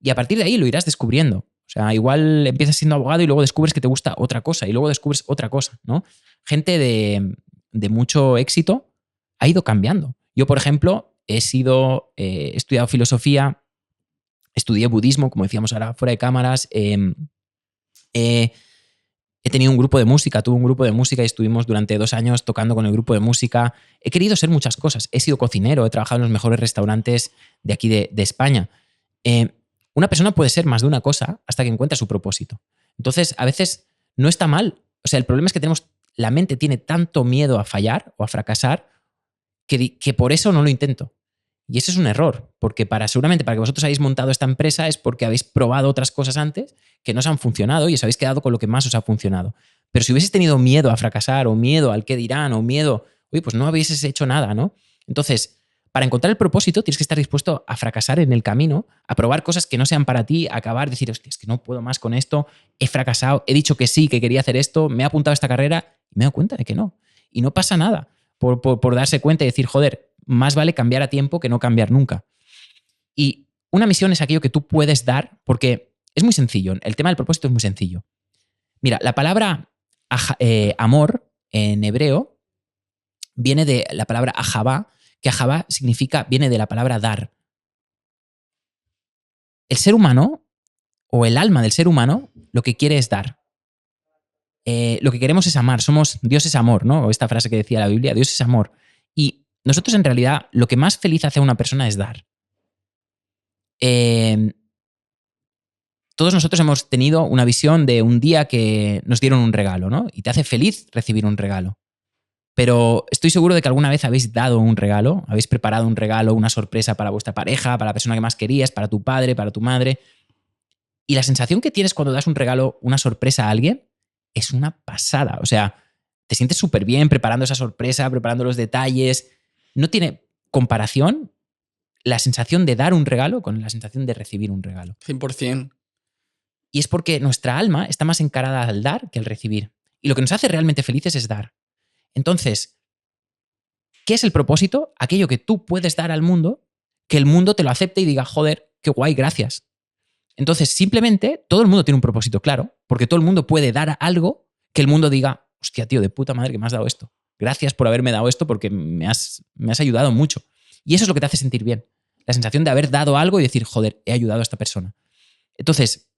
Y a partir de ahí lo irás descubriendo. O sea, igual empiezas siendo abogado y luego descubres que te gusta otra cosa y luego descubres otra cosa, ¿no? Gente de mucho éxito ha ido cambiando. Yo, por ejemplo, he estudiado filosofía, estudié budismo, como decíamos ahora, fuera de cámaras. He tenido un grupo de música, tuve un grupo de música y estuvimos durante 2 años tocando con el grupo de música. He querido ser muchas cosas. He sido cocinero, he trabajado en los mejores restaurantes de aquí de España. Una persona puede ser más de una cosa hasta que encuentra su propósito. Entonces, a veces no está mal. O sea, el problema es que la mente tiene tanto miedo a fallar o a fracasar que por eso no lo intento. Y eso es un error, porque seguramente para que vosotros hayáis montado esta empresa es porque habéis probado otras cosas antes que no os han funcionado y os habéis quedado con lo que más os ha funcionado. Pero si hubieses tenido miedo a fracasar o miedo al qué dirán o miedo, oye, pues no habéis hecho nada, ¿no? Entonces, para encontrar el propósito tienes que estar dispuesto a fracasar en el camino, a probar cosas que no sean para ti, a acabar, decir, hostia, es que no puedo más con esto, he fracasado, he dicho que sí, que quería hacer esto, me he apuntado a esta carrera y me he dado cuenta de que no. Y no pasa nada por darse cuenta y decir, joder, más vale cambiar a tiempo que no cambiar nunca. Y una misión es aquello que tú puedes dar, porque es muy sencillo. El tema del propósito es muy sencillo. Mira, la palabra amor en hebreo viene de la palabra ahabá, que ahabá viene de la palabra dar. El ser humano, o el alma del ser humano, lo que quiere es dar. Lo que queremos es amar. Dios es amor, ¿no? O esta frase que decía la Biblia, Dios es amor. Y nosotros en realidad lo que más feliz hace a una persona es dar. Todos nosotros hemos tenido una visión de un día que nos dieron un regalo, ¿no? Y te hace feliz recibir un regalo. Pero estoy seguro de que alguna vez habéis dado un regalo, habéis preparado un regalo, una sorpresa para vuestra pareja, para la persona que más querías, para tu padre, para tu madre. Y la sensación que tienes cuando das un regalo, una sorpresa a alguien, es una pasada. O sea, te sientes súper bien preparando esa sorpresa, preparando los detalles. No tiene comparación la sensación de dar un regalo con la sensación de recibir un regalo. 100%. Y es porque nuestra alma está más encarada al dar que al recibir. Y lo que nos hace realmente felices es dar. Entonces, ¿qué es el propósito? Aquello que tú puedes dar al mundo, que el mundo te lo acepte y diga, joder, qué guay, gracias. Entonces, simplemente, todo el mundo tiene un propósito claro, porque todo el mundo puede dar algo que el mundo diga, hostia, tío, de puta madre que me has dado esto. Gracias por haberme dado esto porque me has ayudado mucho. Y eso es lo que te hace sentir bien. La sensación de haber dado algo y decir, joder, he ayudado a esta persona. Entonces,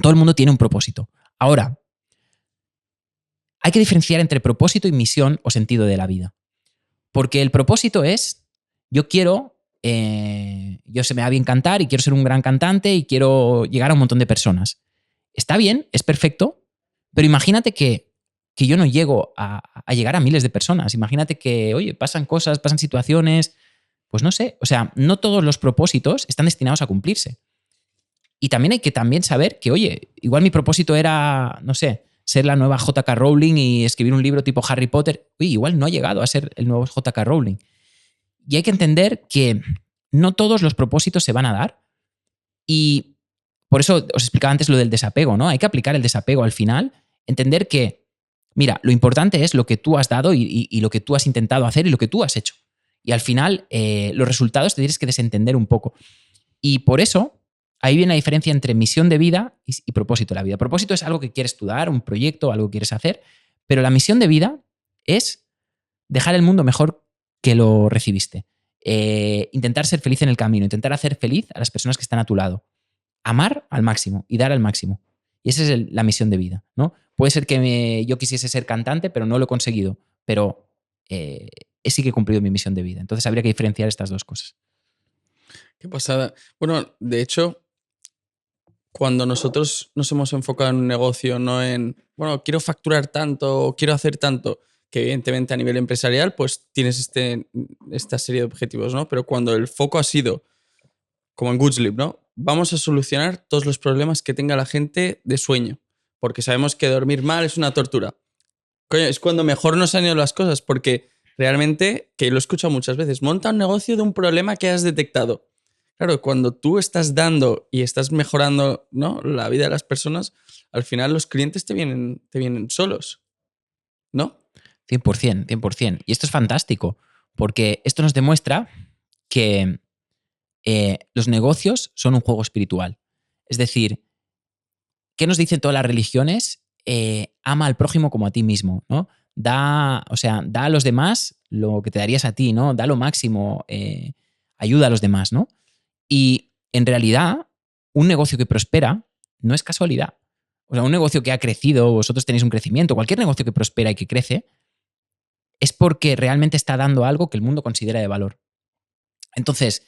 todo el mundo tiene un propósito. Ahora, hay que diferenciar entre propósito y misión o sentido de la vida. Porque el propósito es, yo se me da bien cantar y quiero ser un gran cantante y quiero llegar a un montón de personas. Está bien, es perfecto, pero imagínate que yo no llego a llegar a miles de personas. Imagínate que, oye, pasan cosas, pasan situaciones, pues no sé. O sea, no todos los propósitos están destinados a cumplirse. Y también hay que saber que, oye, igual mi propósito era, no sé, ser la nueva J.K. Rowling y escribir un libro tipo Harry Potter. Oye, igual no ha llegado a ser el nuevo J.K. Rowling. Y hay que entender que no todos los propósitos se van a dar. Y por eso os explicaba antes lo del desapego, ¿no? Hay que aplicar el desapego al final, entender que, mira, lo importante es lo que tú has dado y lo que tú has intentado hacer y lo que tú has hecho. Y al final, los resultados te tienes que desentender un poco. Y por eso, ahí viene la diferencia entre misión de vida y propósito de la vida. Propósito es algo que quieres estudiar, un proyecto, algo que quieres hacer, pero la misión de vida es dejar el mundo mejor que lo recibiste. intentar ser feliz en el camino, intentar hacer feliz a las personas que están a tu lado. Amar al máximo y dar al máximo. Y esa es la misión de vida, ¿no? Puede ser que yo quisiese ser cantante, pero no lo he conseguido. Pero sí que he cumplido mi misión de vida. Entonces habría que diferenciar estas dos cosas. Qué pasada. Bueno, de hecho, cuando nosotros nos hemos enfocado en un negocio, no en, bueno, quiero facturar tanto o quiero hacer tanto, que evidentemente a nivel empresarial, pues tienes esta serie de objetivos, ¿no? Pero cuando el foco ha sido, como en Good Sleep, ¿no? Vamos a solucionar todos los problemas que tenga la gente de sueño, porque sabemos que dormir mal es una tortura. Coño, es cuando mejor nos han ido las cosas, porque realmente, que lo he escuchado muchas veces, monta un negocio de un problema que has detectado. Claro, cuando tú estás dando y estás mejorando, ¿no?, la vida de las personas, al final los clientes te vienen solos, ¿no? 100%, 100%. Y esto es fantástico, porque esto nos demuestra que los negocios son un juego espiritual. Es decir, ¿qué nos dicen todas las religiones? Ama al prójimo como a ti mismo, ¿no? Da a los demás lo que te darías a ti, ¿no? Da lo máximo, ayuda a los demás, ¿no? Y en realidad, un negocio que prospera no es casualidad. O sea, un negocio que ha crecido, vosotros tenéis un crecimiento, cualquier negocio que prospera y que crece, es porque realmente está dando algo que el mundo considera de valor. Entonces,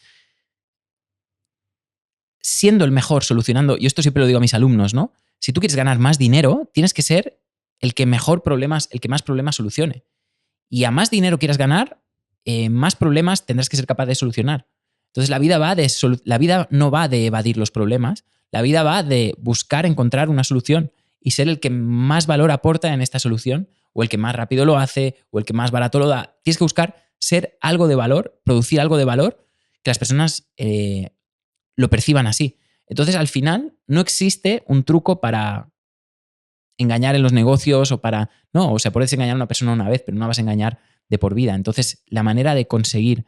siendo el mejor solucionando, y esto siempre lo digo a mis alumnos, ¿no? Si tú quieres ganar más dinero, tienes que ser el que más problemas solucione. Y a más dinero quieras ganar, más problemas tendrás que ser capaz de solucionar. Entonces la vida no va de evadir los problemas, la vida va de buscar encontrar una solución y ser el que más valor aporta en esta solución, o el que más rápido lo hace, o el que más barato lo da. Tienes que buscar ser algo de valor, producir algo de valor, que las personas lo perciban así. Entonces, al final, no existe un truco para engañar en los negocios o para... No, o sea, puedes engañar a una persona una vez, pero no vas a engañar de por vida. Entonces, la manera de conseguir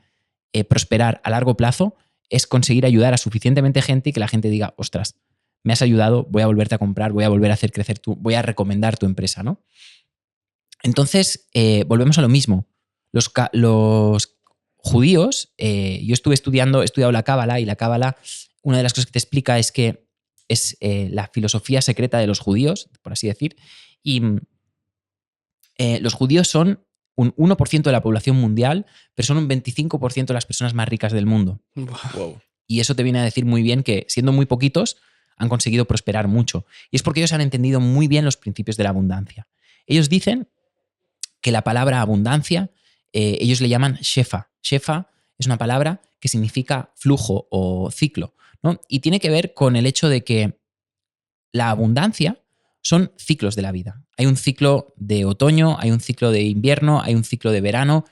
prosperar a largo plazo es conseguir ayudar a suficientemente gente y que la gente diga, ostras, me has ayudado, voy a volverte a comprar, voy a volver a hacer crecer voy a recomendar tu empresa, ¿no? Entonces, volvemos a lo mismo. Los judíos, yo he estudiado la Cábala, y la Cábala, una de las cosas que te explica es que es la filosofía secreta de los judíos, por así decir, y los judíos son un 1% de la población mundial, pero son un 25% de las personas más ricas del mundo. Wow. Y eso te viene a decir muy bien que, siendo muy poquitos, han conseguido prosperar mucho. Y es porque ellos han entendido muy bien los principios de la abundancia. Ellos dicen que la palabra abundancia, ellos le llaman shefa. Shefa es una palabra que significa flujo o ciclo, ¿no? Y tiene que ver con el hecho de que la abundancia son ciclos de la vida. Hay un ciclo de otoño, hay un ciclo de invierno, hay un ciclo de verano,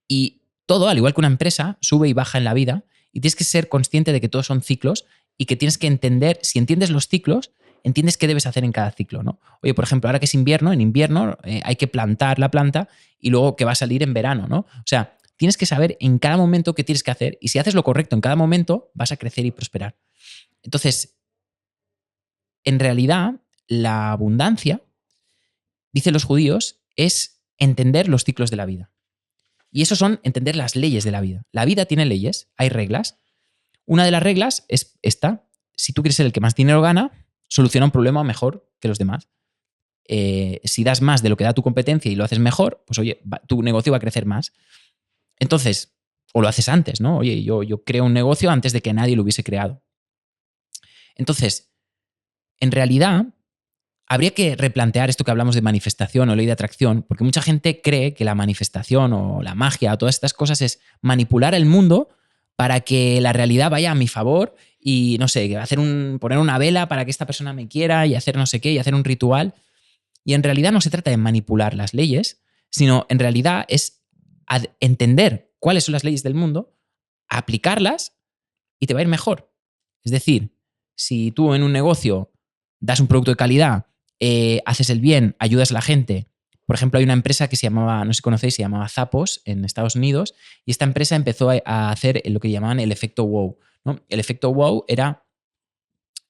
y todo, al igual que una empresa, sube y baja en la vida, y tienes que ser consciente de que todos son ciclos y que tienes que entender, si entiendes los ciclos, entiendes qué debes hacer en cada ciclo, ¿no? Oye, por ejemplo, ahora que es invierno, en invierno hay que plantar la planta y luego que va a salir en verano, ¿no? O sea, tienes que saber en cada momento qué tienes que hacer, y si haces lo correcto en cada momento, vas a crecer y prosperar. Entonces, en realidad, la abundancia, dicen los judíos, es entender los ciclos de la vida. Y eso son entender las leyes de la vida. La vida tiene leyes, hay reglas. Una de las reglas es esta: si tú quieres ser el que más dinero gana, soluciona un problema mejor que los demás. Si das más de lo que da tu competencia y lo haces mejor, pues oye, tu negocio va a crecer más. Entonces, o lo haces antes, ¿no? Oye, yo creo un negocio antes de que nadie lo hubiese creado. Entonces, en realidad, habría que replantear esto que hablamos de manifestación o ley de atracción, porque mucha gente cree que la manifestación o la magia o todas estas cosas es manipular el mundo para que la realidad vaya a mi favor y, no sé, poner una vela para que esta persona me quiera y hacer no sé qué y hacer un ritual. Y en realidad no se trata de manipular las leyes, sino en realidad es entender cuáles son las leyes del mundo, aplicarlas y te va a ir mejor. Es decir, si tú en un negocio das un producto de calidad, haces el bien, ayudas a la gente. Por ejemplo, hay una empresa que se llamaba, no sé si conocéis, se llamaba Zappos en Estados Unidos, y esta empresa empezó a hacer lo que llamaban el efecto wow, ¿no? El efecto wow era,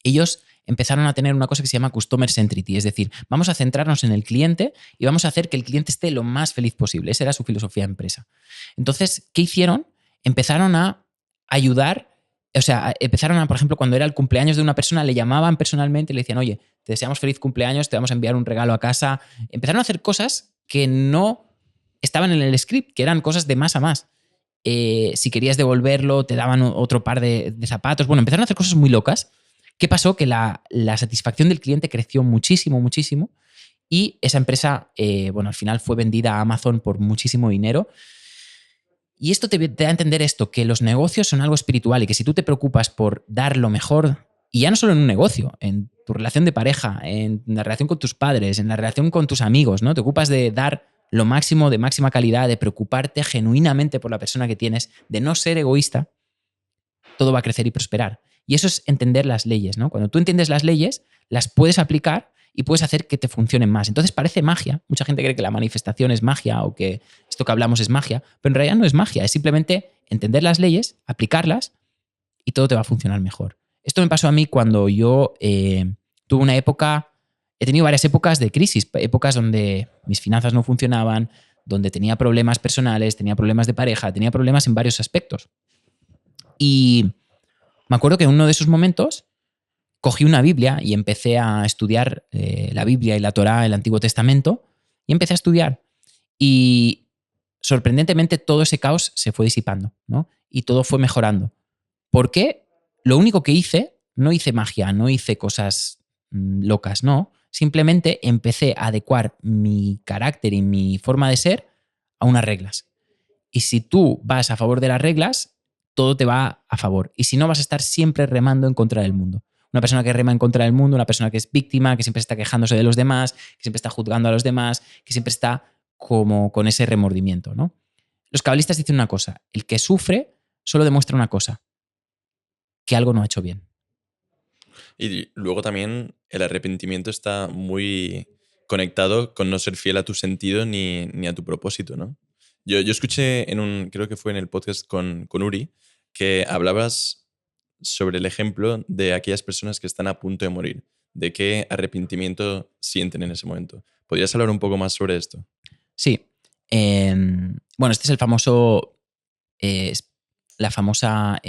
ellos empezaron a tener una cosa que se llama customer centricity, es decir, vamos a centrarnos en el cliente y vamos a hacer que el cliente esté lo más feliz posible. Esa era su filosofía de empresa. Entonces, ¿qué hicieron? empezaron a ayudar. O sea, empezaron a, por ejemplo, cuando era el cumpleaños de una persona, le llamaban personalmente y le decían, oye, te deseamos feliz cumpleaños, te vamos a enviar un regalo a casa. Empezaron a hacer cosas que no estaban en el script, que eran cosas de más a más. Si querías devolverlo, te daban otro par de zapatos. Bueno, empezaron a hacer cosas muy locas. ¿Qué pasó? Que la satisfacción del cliente creció muchísimo, muchísimo. Y esa empresa, al final fue vendida a Amazon por muchísimo dinero. Y esto te da a entender esto, que los negocios son algo espiritual y que si tú te preocupas por dar lo mejor, y ya no solo en un negocio, en tu relación de pareja, en la relación con tus padres, en la relación con tus amigos, ¿no? Te ocupas de dar lo máximo, de máxima calidad, de preocuparte genuinamente por la persona que tienes, de no ser egoísta, todo va a crecer y prosperar. Y eso es entender las leyes, ¿no? Cuando tú entiendes las leyes, las puedes aplicar y puedes hacer que te funcionen más. Entonces parece magia. Mucha gente cree que la manifestación es magia o que esto que hablamos es magia, pero en realidad no es magia. Es simplemente entender las leyes, aplicarlas y todo te va a funcionar mejor. Esto me pasó a mí cuando yo tuve una época, he tenido varias épocas de crisis, épocas donde mis finanzas no funcionaban, donde tenía problemas personales, tenía problemas de pareja, tenía problemas en varios aspectos. Y me acuerdo que en uno de esos momentos cogí una Biblia y empecé a estudiar la Biblia y la Torá, el Antiguo Testamento, y empecé a estudiar. Y sorprendentemente todo ese caos se fue disipando, ¿no? Y todo fue mejorando. ¿Por qué? Lo único que hice, no hice magia, no hice cosas locas, no. Simplemente empecé a adecuar mi carácter y mi forma de ser a unas reglas. Y si tú vas a favor de las reglas, todo te va a favor. Y si no, vas a estar siempre remando en contra del mundo. Una persona que rema en contra del mundo, una persona que es víctima, que siempre está quejándose de los demás, que siempre está juzgando a los demás, que siempre está como con ese remordimiento, ¿no? Los cabalistas dicen una cosa, el que sufre solo demuestra una cosa, que algo no ha hecho bien. Y luego también el arrepentimiento está muy conectado con no ser fiel a tu sentido ni a tu propósito, ¿no? Yo escuché creo que fue en el podcast con Uri, que hablabas sobre el ejemplo de aquellas personas que están a punto de morir, de qué arrepentimiento sienten en ese momento. ¿Podrías hablar un poco más sobre esto? Sí. Este es el famoso, la famosa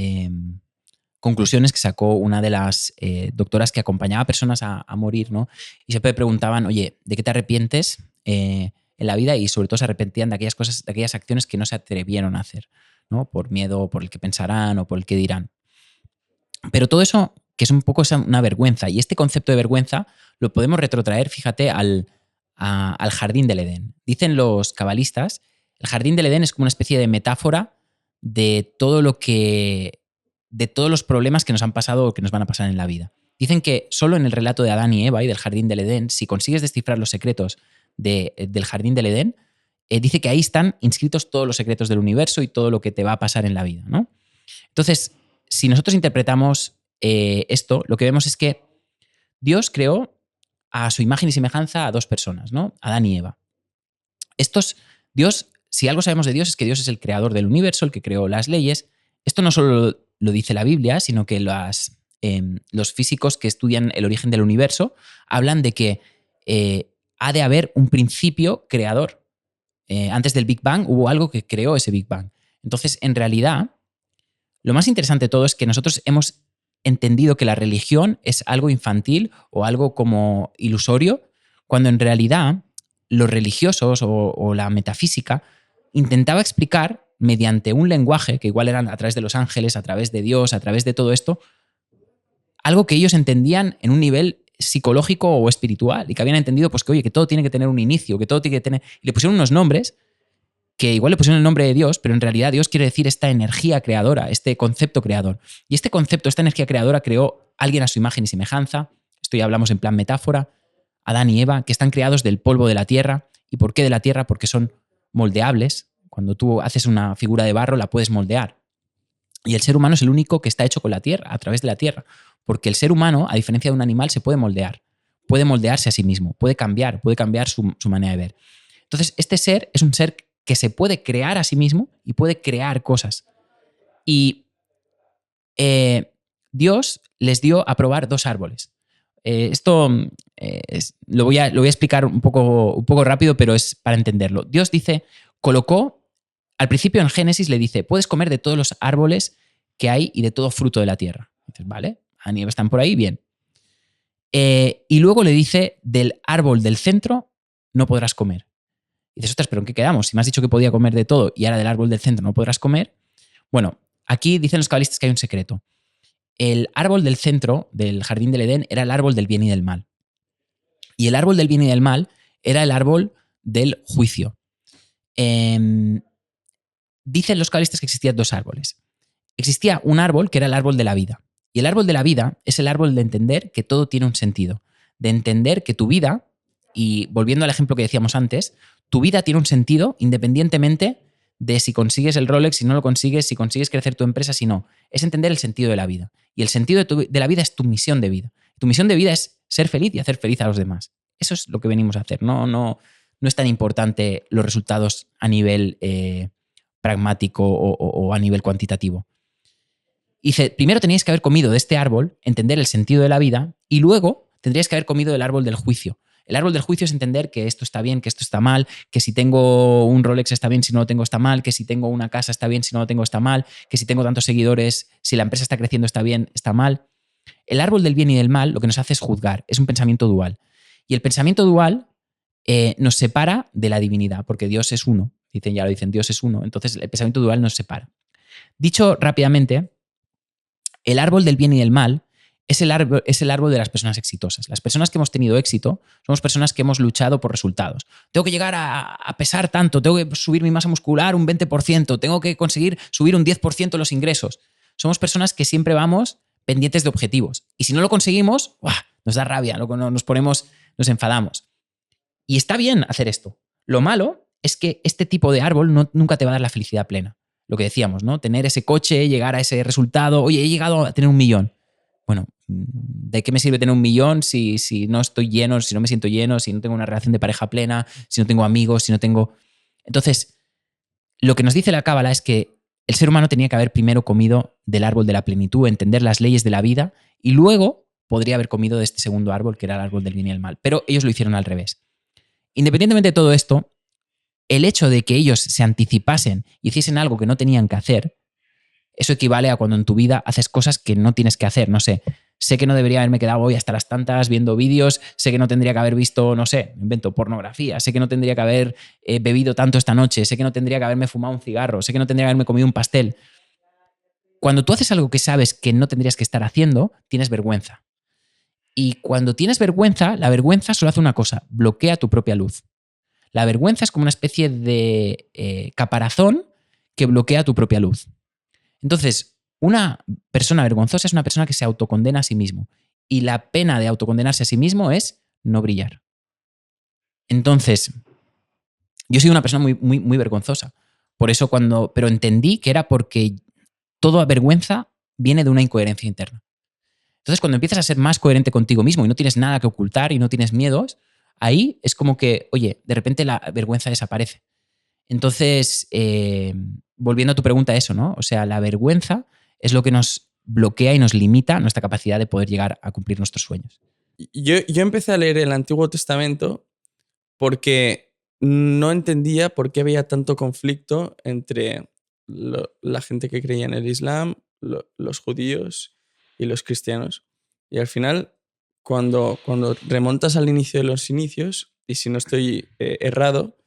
conclusiones que sacó una de las doctoras que acompañaba a personas a morir, ¿no? Y siempre preguntaban, oye, ¿de qué te arrepientes en la vida? Y sobre todo se arrepentían de aquellas cosas, de aquellas acciones que no se atrevieron a hacer, ¿no? Por miedo, por el que pensarán o por el que dirán. Pero todo eso, que es un poco una vergüenza, y este concepto de vergüenza lo podemos retrotraer, fíjate, al jardín del Edén. Dicen los cabalistas, el jardín del Edén es como una especie de metáfora de todo de todos los problemas que nos han pasado o que nos van a pasar en la vida. Dicen que solo en el relato de Adán y Eva y del jardín del Edén, si consigues descifrar los secretos del jardín del Edén, dice que ahí están inscritos todos los secretos del universo y todo lo que te va a pasar en la vida, ¿no? Entonces, si nosotros interpretamos esto, lo que vemos es que Dios creó a su imagen y semejanza a dos personas, ¿no? Adán y Eva. Dios, si algo sabemos de Dios es que Dios es el creador del universo, el que creó las leyes. Esto no solo lo dice la Biblia, sino que los físicos que estudian el origen del universo hablan de que ha de haber un principio creador. Antes del Big Bang hubo algo que creó ese Big Bang. Entonces, en realidad, lo más interesante de todo es que nosotros hemos entendido que la religión es algo infantil o algo como ilusorio, cuando en realidad los religiosos o la metafísica intentaba explicar mediante un lenguaje, que igual eran a través de los ángeles, a través de Dios, a través de todo esto, algo que ellos entendían en un nivel psicológico o espiritual y que habían entendido pues que, oye, que todo tiene que tener un inicio, que todo tiene que tener... Y le pusieron unos nombres que igual le pusieron el nombre de Dios, pero en realidad Dios quiere decir esta energía creadora, este concepto creador. Y este concepto, esta energía creadora creó alguien a su imagen y semejanza. Esto ya hablamos en plan metáfora. Adán y Eva, que están creados del polvo de la tierra. ¿Y por qué de la tierra? Porque son moldeables. Cuando tú haces una figura de barro, la puedes moldear. Y el ser humano es el único que está hecho con la tierra, a través de la tierra. Porque el ser humano, a diferencia de un animal, se puede moldear. Puede moldearse a sí mismo, puede cambiar su manera de ver. Entonces, este ser es un ser que se puede crear a sí mismo y puede crear cosas. Y Dios les dio a probar 2 árboles. Esto lo voy a explicar un poco rápido, pero es para entenderlo. Dios colocó al principio en Génesis le dice, puedes comer de todos los árboles que hay y de todo fruto de la tierra. Y dices, vale, a nieve están por ahí, bien. Y luego le dice, del árbol del centro no podrás comer. Y dices, ostras, ¿pero en qué quedamos? Si me has dicho que podía comer de todo y ahora del árbol del centro no podrás comer. Bueno, aquí dicen los cabalistas que hay un secreto. El árbol del centro del jardín del Edén era el árbol del bien y del mal. Y el árbol del bien y del mal era el árbol del juicio. Dicen los cabalistas que existían dos árboles. Existía un árbol que era el árbol de la vida. Y el árbol de la vida es el árbol de entender que todo tiene un sentido. De entender que tu vida, y volviendo al ejemplo que decíamos antes, tu vida tiene un sentido independientemente de si consigues el Rolex, si no lo consigues, si consigues crecer tu empresa, si no. Es entender el sentido de la vida. Y el sentido de la vida es tu misión de vida. Tu misión de vida es ser feliz y hacer feliz a los demás. Eso es lo que venimos a hacer. No es tan importante los resultados a nivel pragmático o a nivel cuantitativo. Y dice, primero teníais que haber comido de este árbol, entender el sentido de la vida, y luego tendríais que haber comido del árbol del juicio. El árbol del juicio es entender que esto está bien, que esto está mal, que si tengo un Rolex está bien, si no lo tengo está mal, que si tengo una casa está bien, si no lo tengo está mal, que si tengo tantos seguidores, si la empresa está creciendo está bien, está mal. El árbol del bien y del mal lo que nos hace es juzgar, es un pensamiento dual. Y el pensamiento dual nos separa de la divinidad, porque Dios es uno. Ya lo dicen, Dios es uno. Entonces el pensamiento dual nos separa. Dicho rápidamente, el árbol del bien y del mal es el árbol de las personas exitosas. Las personas que hemos tenido éxito somos personas que hemos luchado por resultados. Tengo que llegar a pesar tanto, tengo que subir mi masa muscular un 20%, tengo que conseguir subir un 10% los ingresos. Somos personas que siempre vamos pendientes de objetivos. Y si no lo conseguimos, ¡buah!, nos da rabia, nos enfadamos. Y está bien hacer esto. Lo malo es que este tipo de árbol nunca te va a dar la felicidad plena. Lo que decíamos, ¿no? Tener ese coche, llegar a ese resultado. Oye, he llegado a tener 1 millón. Bueno, ¿de qué me sirve tener 1 millón si no estoy lleno, si no me siento lleno, si no tengo una relación de pareja plena, si no tengo amigos, si no tengo... Entonces, lo que nos dice la Cábala es que el ser humano tenía que haber primero comido del árbol de la plenitud, entender las leyes de la vida, y luego podría haber comido de este segundo árbol, que era el árbol del bien y el mal. Pero ellos lo hicieron al revés. Independientemente de todo esto, el hecho de que ellos se anticipasen y hiciesen algo que no tenían que hacer, eso equivale a cuando en tu vida haces cosas que no tienes que hacer. No sé, sé que no debería haberme quedado hoy hasta las tantas viendo vídeos, sé que no tendría que haber visto, no sé, invento pornografía, sé que no tendría que haber bebido tanto esta noche, sé que no tendría que haberme fumado un cigarro, sé que no tendría que haberme comido un pastel. Cuando tú haces algo que sabes que no tendrías que estar haciendo, tienes vergüenza. Y cuando tienes vergüenza, la vergüenza solo hace una cosa, bloquea tu propia luz. La vergüenza es como una especie de caparazón que bloquea tu propia luz. Entonces, una persona vergonzosa es una persona que se autocondena a sí mismo. Y la pena de autocondenarse a sí mismo es no brillar. Entonces, yo soy una persona muy vergonzosa. Por eso pero entendí que era porque toda vergüenza viene de una incoherencia interna. Entonces, cuando empiezas a ser más coherente contigo mismo y no tienes nada que ocultar y no tienes miedos, ahí es como que, oye, de repente la vergüenza desaparece. Entonces, volviendo a tu pregunta, eso, ¿no? O sea, la vergüenza es lo que nos bloquea y nos limita nuestra capacidad de poder llegar a cumplir nuestros sueños. Yo empecé a leer el Antiguo Testamento porque no entendía por qué había tanto conflicto entre la gente que creía en el Islam, los judíos y los cristianos. Y al final, cuando remontas al inicio de los inicios, y si no estoy errado,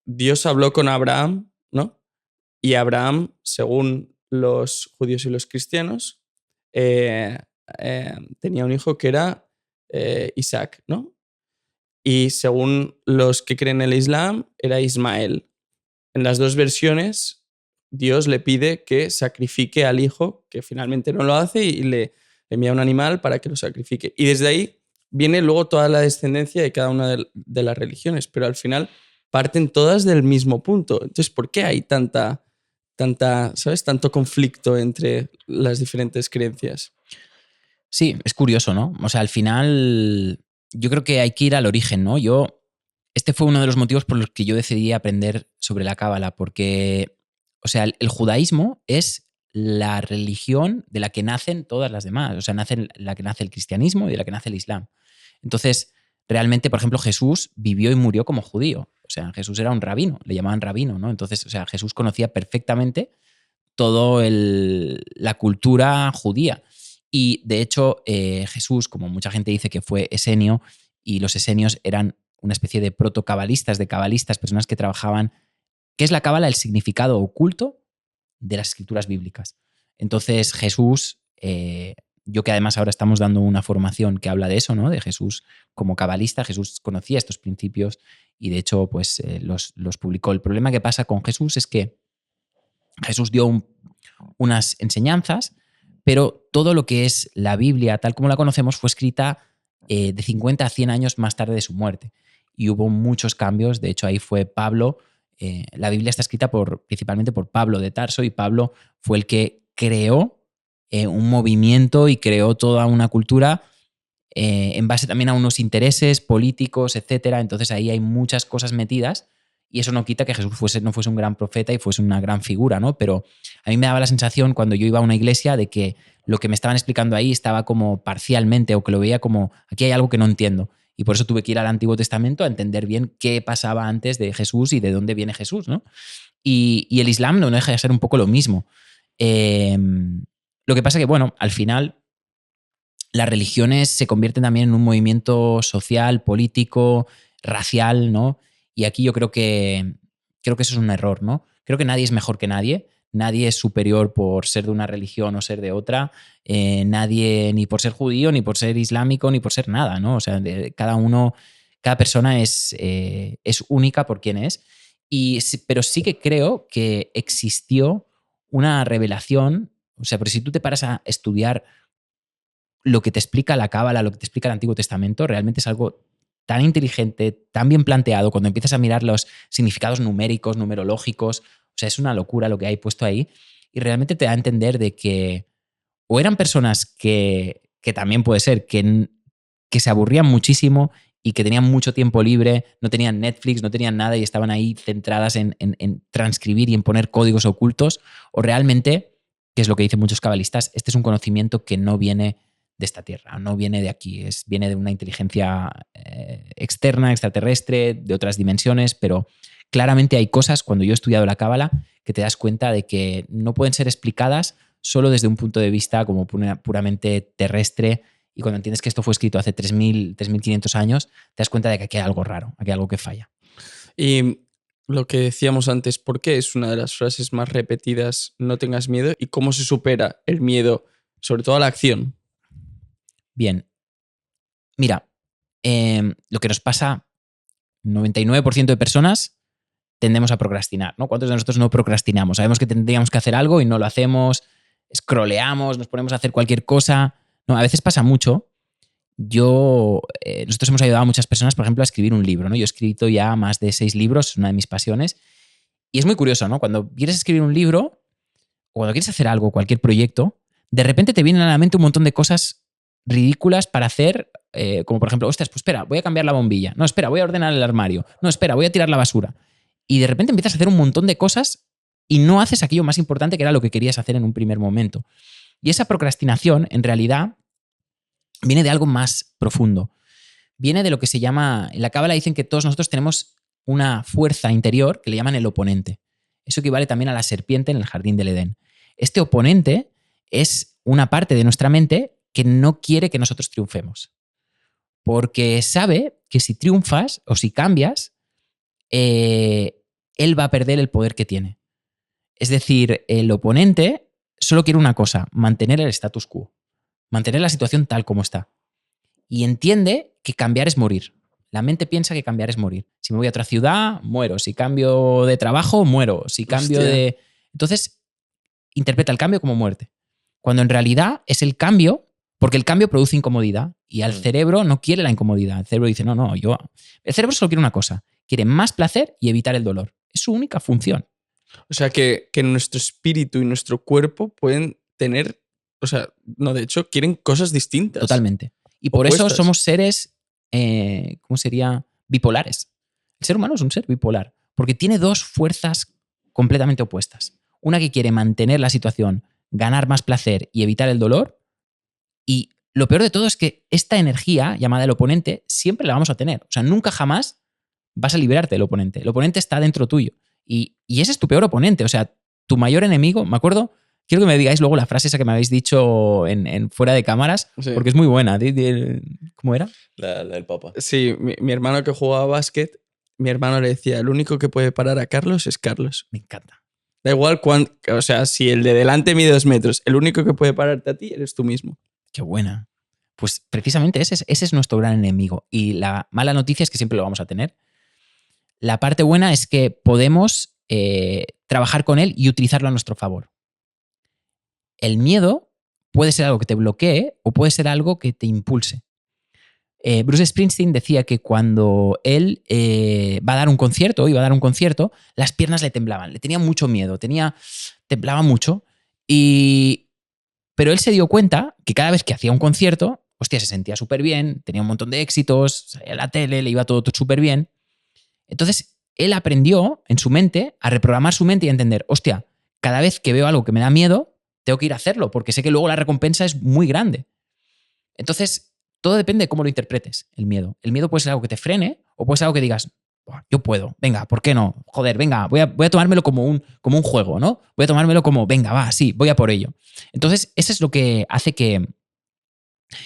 Dios habló con Abraham, ¿no? Y Abraham, según los judíos y los cristianos, tenía un hijo que era Isaac, ¿no? Y según los que creen en el Islam, era Ismael. En las dos versiones, Dios le pide que sacrifique al hijo, que finalmente no lo hace, y le envía un animal para que lo sacrifique. Y desde ahí viene luego toda la descendencia de cada una de las religiones, pero al final parten todas del mismo punto. Entonces, ¿por qué hay ¿sabes? Tanto conflicto entre las diferentes creencias? Sí, es curioso, ¿no? O sea, al final yo creo que hay que ir al origen, ¿no? Este fue uno de los motivos por los que yo decidí aprender sobre la Cábala, porque, o sea, el judaísmo es la religión de la que nacen todas las demás. O sea, la que nace el cristianismo y de la que nace el islam. Entonces, realmente, por ejemplo, Jesús vivió y murió como judío. O sea, Jesús era un rabino, le llamaban rabino, ¿no? Entonces, o sea, Jesús conocía perfectamente toda la cultura judía. Y de hecho, Jesús, como mucha gente dice que fue esenio, y los esenios eran una especie de protocabalistas, de cabalistas, personas que trabajaban. ¿Qué es la cábala? El significado oculto de las escrituras bíblicas. Entonces, Jesús, yo que además ahora estamos dando una formación que habla de eso, ¿no? De Jesús como cabalista, Jesús conocía estos principios y de hecho, pues los publicó. El problema que pasa con Jesús es que Jesús dio unas enseñanzas, pero todo lo que es la Biblia, tal como la conocemos, fue escrita de 50 a 100 años más tarde de su muerte. Y hubo muchos cambios. De hecho, ahí fue Pablo. La Biblia está escrita principalmente por Pablo de Tarso, y Pablo fue el que creó un movimiento y creó toda una cultura en base también a unos intereses políticos, etcétera. Entonces ahí hay muchas cosas metidas. Y eso no quita que Jesús no fuese un gran profeta y fuese una gran figura, ¿no? Pero a mí me daba la sensación cuando yo iba a una iglesia de que lo que me estaban explicando ahí estaba como parcialmente, o que lo veía como, aquí hay algo que no entiendo. Y por eso tuve que ir al Antiguo Testamento a entender bien qué pasaba antes de Jesús y de dónde viene Jesús, ¿no? Y el Islam no deja de ser un poco lo mismo. Lo que pasa que, bueno, al final las religiones se convierten también en un movimiento social, político, racial, ¿no? Y aquí yo creo que eso es un error, ¿no? Creo que nadie es mejor que nadie. Nadie es superior por ser de una religión o ser de otra. Nadie, ni por ser judío, ni por ser islámico, ni por ser nada, ¿no? O sea, cada persona es única por quien es. Pero sí que creo que existió una revelación. O sea, pero si tú te paras a estudiar lo que te explica la Cábala, lo que te explica el Antiguo Testamento, realmente es algo tan inteligente, tan bien planteado, cuando empiezas a mirar los significados numéricos, numerológicos. O sea, es una locura lo que hay puesto ahí, y realmente te da a entender de que o eran personas que también puede ser que se aburrían muchísimo y que tenían mucho tiempo libre, no tenían Netflix, no tenían nada y estaban ahí centradas en transcribir y en poner códigos ocultos, o realmente, que es lo que dicen muchos cabalistas, este es un conocimiento que no viene de esta tierra, no viene de aquí, viene de una inteligencia externa, extraterrestre, de otras dimensiones, pero claramente hay cosas, cuando yo he estudiado la Cábala, que te das cuenta de que no pueden ser explicadas solo desde un punto de vista como puramente terrestre, y cuando entiendes que esto fue escrito hace 3.000, 3.500 años, te das cuenta de que aquí hay algo raro, aquí hay algo que falla. Y lo que decíamos antes, ¿por qué es una de las frases más repetidas, no tengas miedo? ¿Y cómo se supera el miedo, sobre todo a la acción? Bien. Mira, lo que nos pasa, 99% de personas tendemos a procrastinar, ¿no? ¿Cuántos de nosotros no procrastinamos? Sabemos que tendríamos que hacer algo y no lo hacemos, scrolleamos, nos ponemos a hacer cualquier cosa. No, a veces pasa mucho. Nosotros hemos ayudado a muchas personas, por ejemplo, a escribir un libro, ¿no? Yo he escrito ya más de 6 libros, es una de mis pasiones. Y es muy curioso, ¿no? Cuando quieres escribir un libro o cuando quieres hacer algo, cualquier proyecto, de repente te vienen a la mente un montón de cosas ridículas para hacer, como por ejemplo, ostras, pues espera, voy a cambiar la bombilla. No, espera, voy a ordenar el armario. No, espera, voy a tirar la basura. Y de repente empiezas a hacer un montón de cosas y no haces aquello más importante que era lo que querías hacer en un primer momento. Y esa procrastinación, en realidad, viene de algo más profundo. Viene de lo que se llama, en la Cábala dicen que todos nosotros tenemos una fuerza interior que le llaman el oponente. Eso equivale también a la serpiente en el jardín del Edén. Este oponente es una parte de nuestra mente que no quiere que nosotros triunfemos. Porque sabe que si triunfas o si cambias, él va a perder el poder que tiene. Es decir, el oponente solo quiere una cosa, mantener el status quo, mantener la situación tal como está. Y entiende que cambiar es morir. La mente piensa que cambiar es morir. Si me voy a otra ciudad, muero. Si cambio de trabajo, muero. Si cambio de... Entonces, interpreta el cambio como muerte. Cuando en realidad es el cambio, porque el cambio produce incomodidad y al cerebro no quiere la incomodidad. El cerebro dice, no, El cerebro solo quiere una cosa. Quiere más placer y evitar el dolor. Es su única función. O sea, que nuestro espíritu y nuestro cuerpo pueden tener... O sea, no, de hecho, quieren cosas distintas. Totalmente. Y por opuestas. eso somos seres, ¿cómo sería? Bipolares. El ser humano es un ser bipolar, porque tiene dos fuerzas completamente opuestas. Una que quiere mantener la situación, ganar más placer y evitar el dolor. Y lo peor de todo es que esta energía, llamada el oponente, siempre la vamos a tener. O sea, nunca jamás vas a liberarte del oponente. El oponente está dentro tuyo. Y ese es tu peor oponente. O sea, tu mayor enemigo, me acuerdo, quiero que me digáis luego la frase esa que me habéis dicho en fuera de cámaras, Sí. porque es muy buena. ¿Cómo era? La del Papa. Sí, mi hermano que jugaba a básquet, mi hermano le decía, el único que puede parar a Carlos es Carlos. Me encanta. Da igual o sea, si el de delante mide 2 metros, el único que puede pararte a ti eres tú mismo. Qué buena. Pues precisamente ese es nuestro gran enemigo. Y la mala noticia es que siempre lo vamos a tener. La parte buena es que podemos trabajar con él y utilizarlo a nuestro favor. El miedo puede ser algo que te bloquee o puede ser algo que te impulse. Bruce Springsteen decía que cuando él iba a dar un concierto, las piernas le temblaban, le tenía mucho miedo, temblaba mucho. Pero él se dio cuenta que cada vez que hacía un concierto, hostia, se sentía súper bien, tenía un montón de éxitos, salía a la tele, le iba todo súper bien. Entonces, él aprendió en su mente a reprogramar su mente y a entender, hostia, cada vez que veo algo que me da miedo, tengo que ir a hacerlo, porque sé que luego la recompensa es muy grande. Entonces, todo depende de cómo lo interpretes, el miedo. El miedo puede ser algo que te frene o puede ser algo que digas, yo puedo, venga, ¿por qué no? Joder, venga, voy a tomármelo como un juego, ¿no? Voy a tomármelo como, venga, va, sí, voy a por ello. Entonces, eso es lo que hace que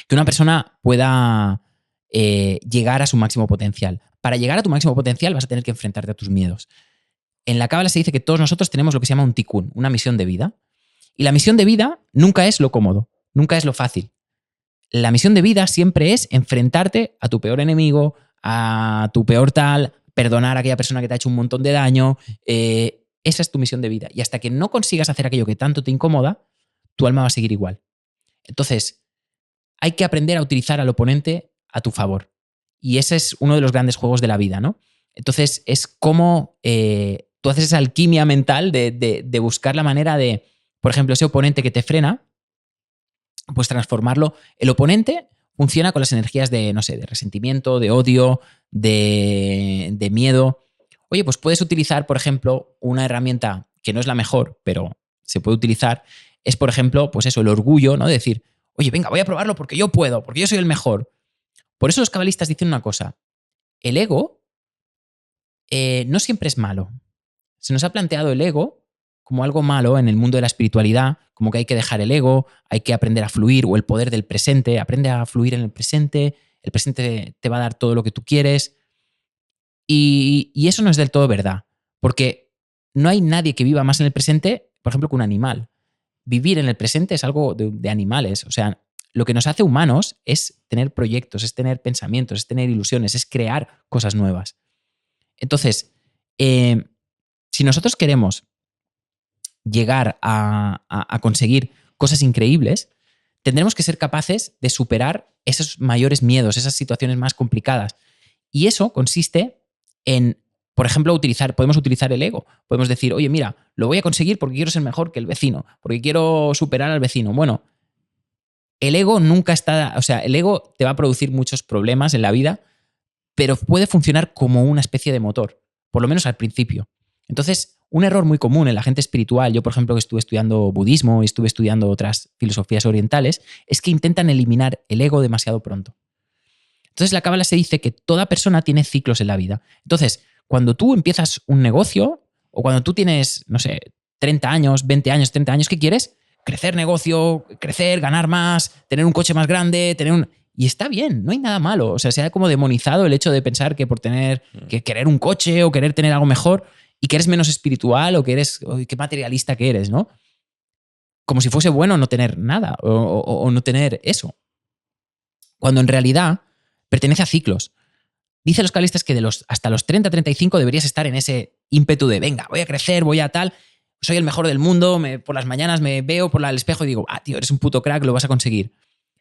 una persona pueda llegar a su máximo potencial. Para llegar a tu máximo potencial vas a tener que enfrentarte a tus miedos. En la Cábala se dice que todos nosotros tenemos lo que se llama un tikkun, una misión de vida. Y la misión de vida nunca es lo cómodo, nunca es lo fácil. La misión de vida siempre es enfrentarte a tu peor enemigo, a tu peor tal, perdonar a aquella persona que te ha hecho un montón de daño. Esa es tu misión de vida. Y hasta que no consigas hacer aquello que tanto te incomoda, tu alma va a seguir igual. Entonces, hay que aprender a utilizar al oponente a tu favor. Y ese es uno de los grandes juegos de la vida, ¿no? Entonces, es como tú haces esa alquimia mental de buscar la manera de, por ejemplo, ese oponente que te frena, pues transformarlo. El oponente funciona con las energías de, no sé, de resentimiento, de odio, de miedo. Oye, pues puedes utilizar, por ejemplo, una herramienta que no es la mejor, pero se puede utilizar, es, por ejemplo, pues eso, el orgullo, ¿no? De decir, oye, venga, voy a probarlo porque yo puedo, porque yo soy el mejor. Por eso los cabalistas dicen una cosa, el ego no siempre es malo. Se nos ha planteado el ego como algo malo en el mundo de la espiritualidad, como que hay que dejar el ego, hay que aprender a fluir, o el poder del presente, aprende a fluir en el presente te va a dar todo lo que tú quieres. Y eso no es del todo verdad, porque no hay nadie que viva más en el presente, por ejemplo, que un animal. Vivir en el presente es algo de animales. O sea, lo que nos hace humanos es tener proyectos, es tener pensamientos, es tener ilusiones, es crear cosas nuevas. Entonces, si nosotros queremos llegar a conseguir cosas increíbles, tendremos que ser capaces de superar esos mayores miedos, esas situaciones más complicadas. Y eso consiste en, por ejemplo, podemos utilizar el ego. Podemos decir, oye, mira, lo voy a conseguir porque quiero ser mejor que el vecino, porque quiero superar al vecino. Bueno, el ego nunca está, o sea, el ego te va a producir muchos problemas en la vida, pero puede funcionar como una especie de motor, por lo menos al principio. Entonces, un error muy común en la gente espiritual, yo por ejemplo que estuve estudiando budismo y estuve estudiando otras filosofías orientales, es que intentan eliminar el ego demasiado pronto. Entonces la Cábala se dice que toda persona tiene ciclos en la vida. Entonces, cuando tú empiezas un negocio o cuando tú tienes, no sé, 30 años, 20 años, 30 años, ¿qué quieres? Crecer negocio, crecer, ganar más, tener un coche más grande, Y está bien, no hay nada malo. O sea, se ha como demonizado el hecho de pensar que por que querer un coche o querer tener algo mejor y que eres menos espiritual o que eres, qué materialista que eres, ¿no? Como si fuese bueno no tener nada o no tener eso. Cuando en realidad pertenece a ciclos. Dicen los cabalistas que hasta los 30, 35 deberías estar en ese ímpetu de, venga, voy a crecer, voy a tal, soy el mejor del mundo, por las mañanas me veo por el espejo y digo, tío, eres un puto crack, lo vas a conseguir.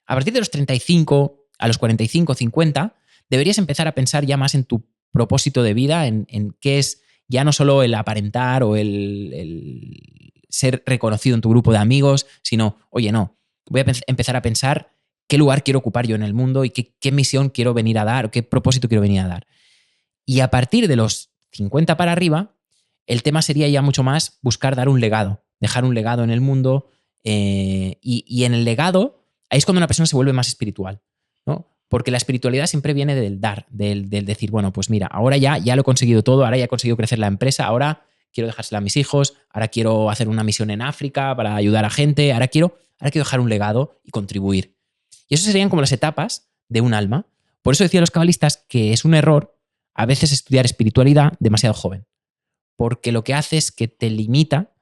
A partir de los 35, a los 45, 50, deberías empezar a pensar ya más en tu propósito de vida, en qué es ya no solo el aparentar o el ser reconocido en tu grupo de amigos, sino, oye, no, voy a empezar a pensar qué lugar quiero ocupar yo en el mundo y qué misión quiero venir a dar o qué propósito quiero venir a dar. Y a partir de los 50 para arriba, el tema sería ya mucho más buscar dar un legado, dejar un legado en el mundo y en el legado, ahí es cuando una persona se vuelve más espiritual, ¿no? Porque la espiritualidad siempre viene del dar, del decir, bueno, pues mira, ahora ya lo he conseguido todo, ahora ya he conseguido crecer la empresa, ahora quiero dejársela a mis hijos, ahora quiero hacer una misión en África para ayudar a gente, ahora quiero dejar un legado y contribuir. Y eso serían como las etapas de un alma. Por eso decían los cabalistas que es un error a veces estudiar espiritualidad demasiado joven. Porque lo que hace es que te limita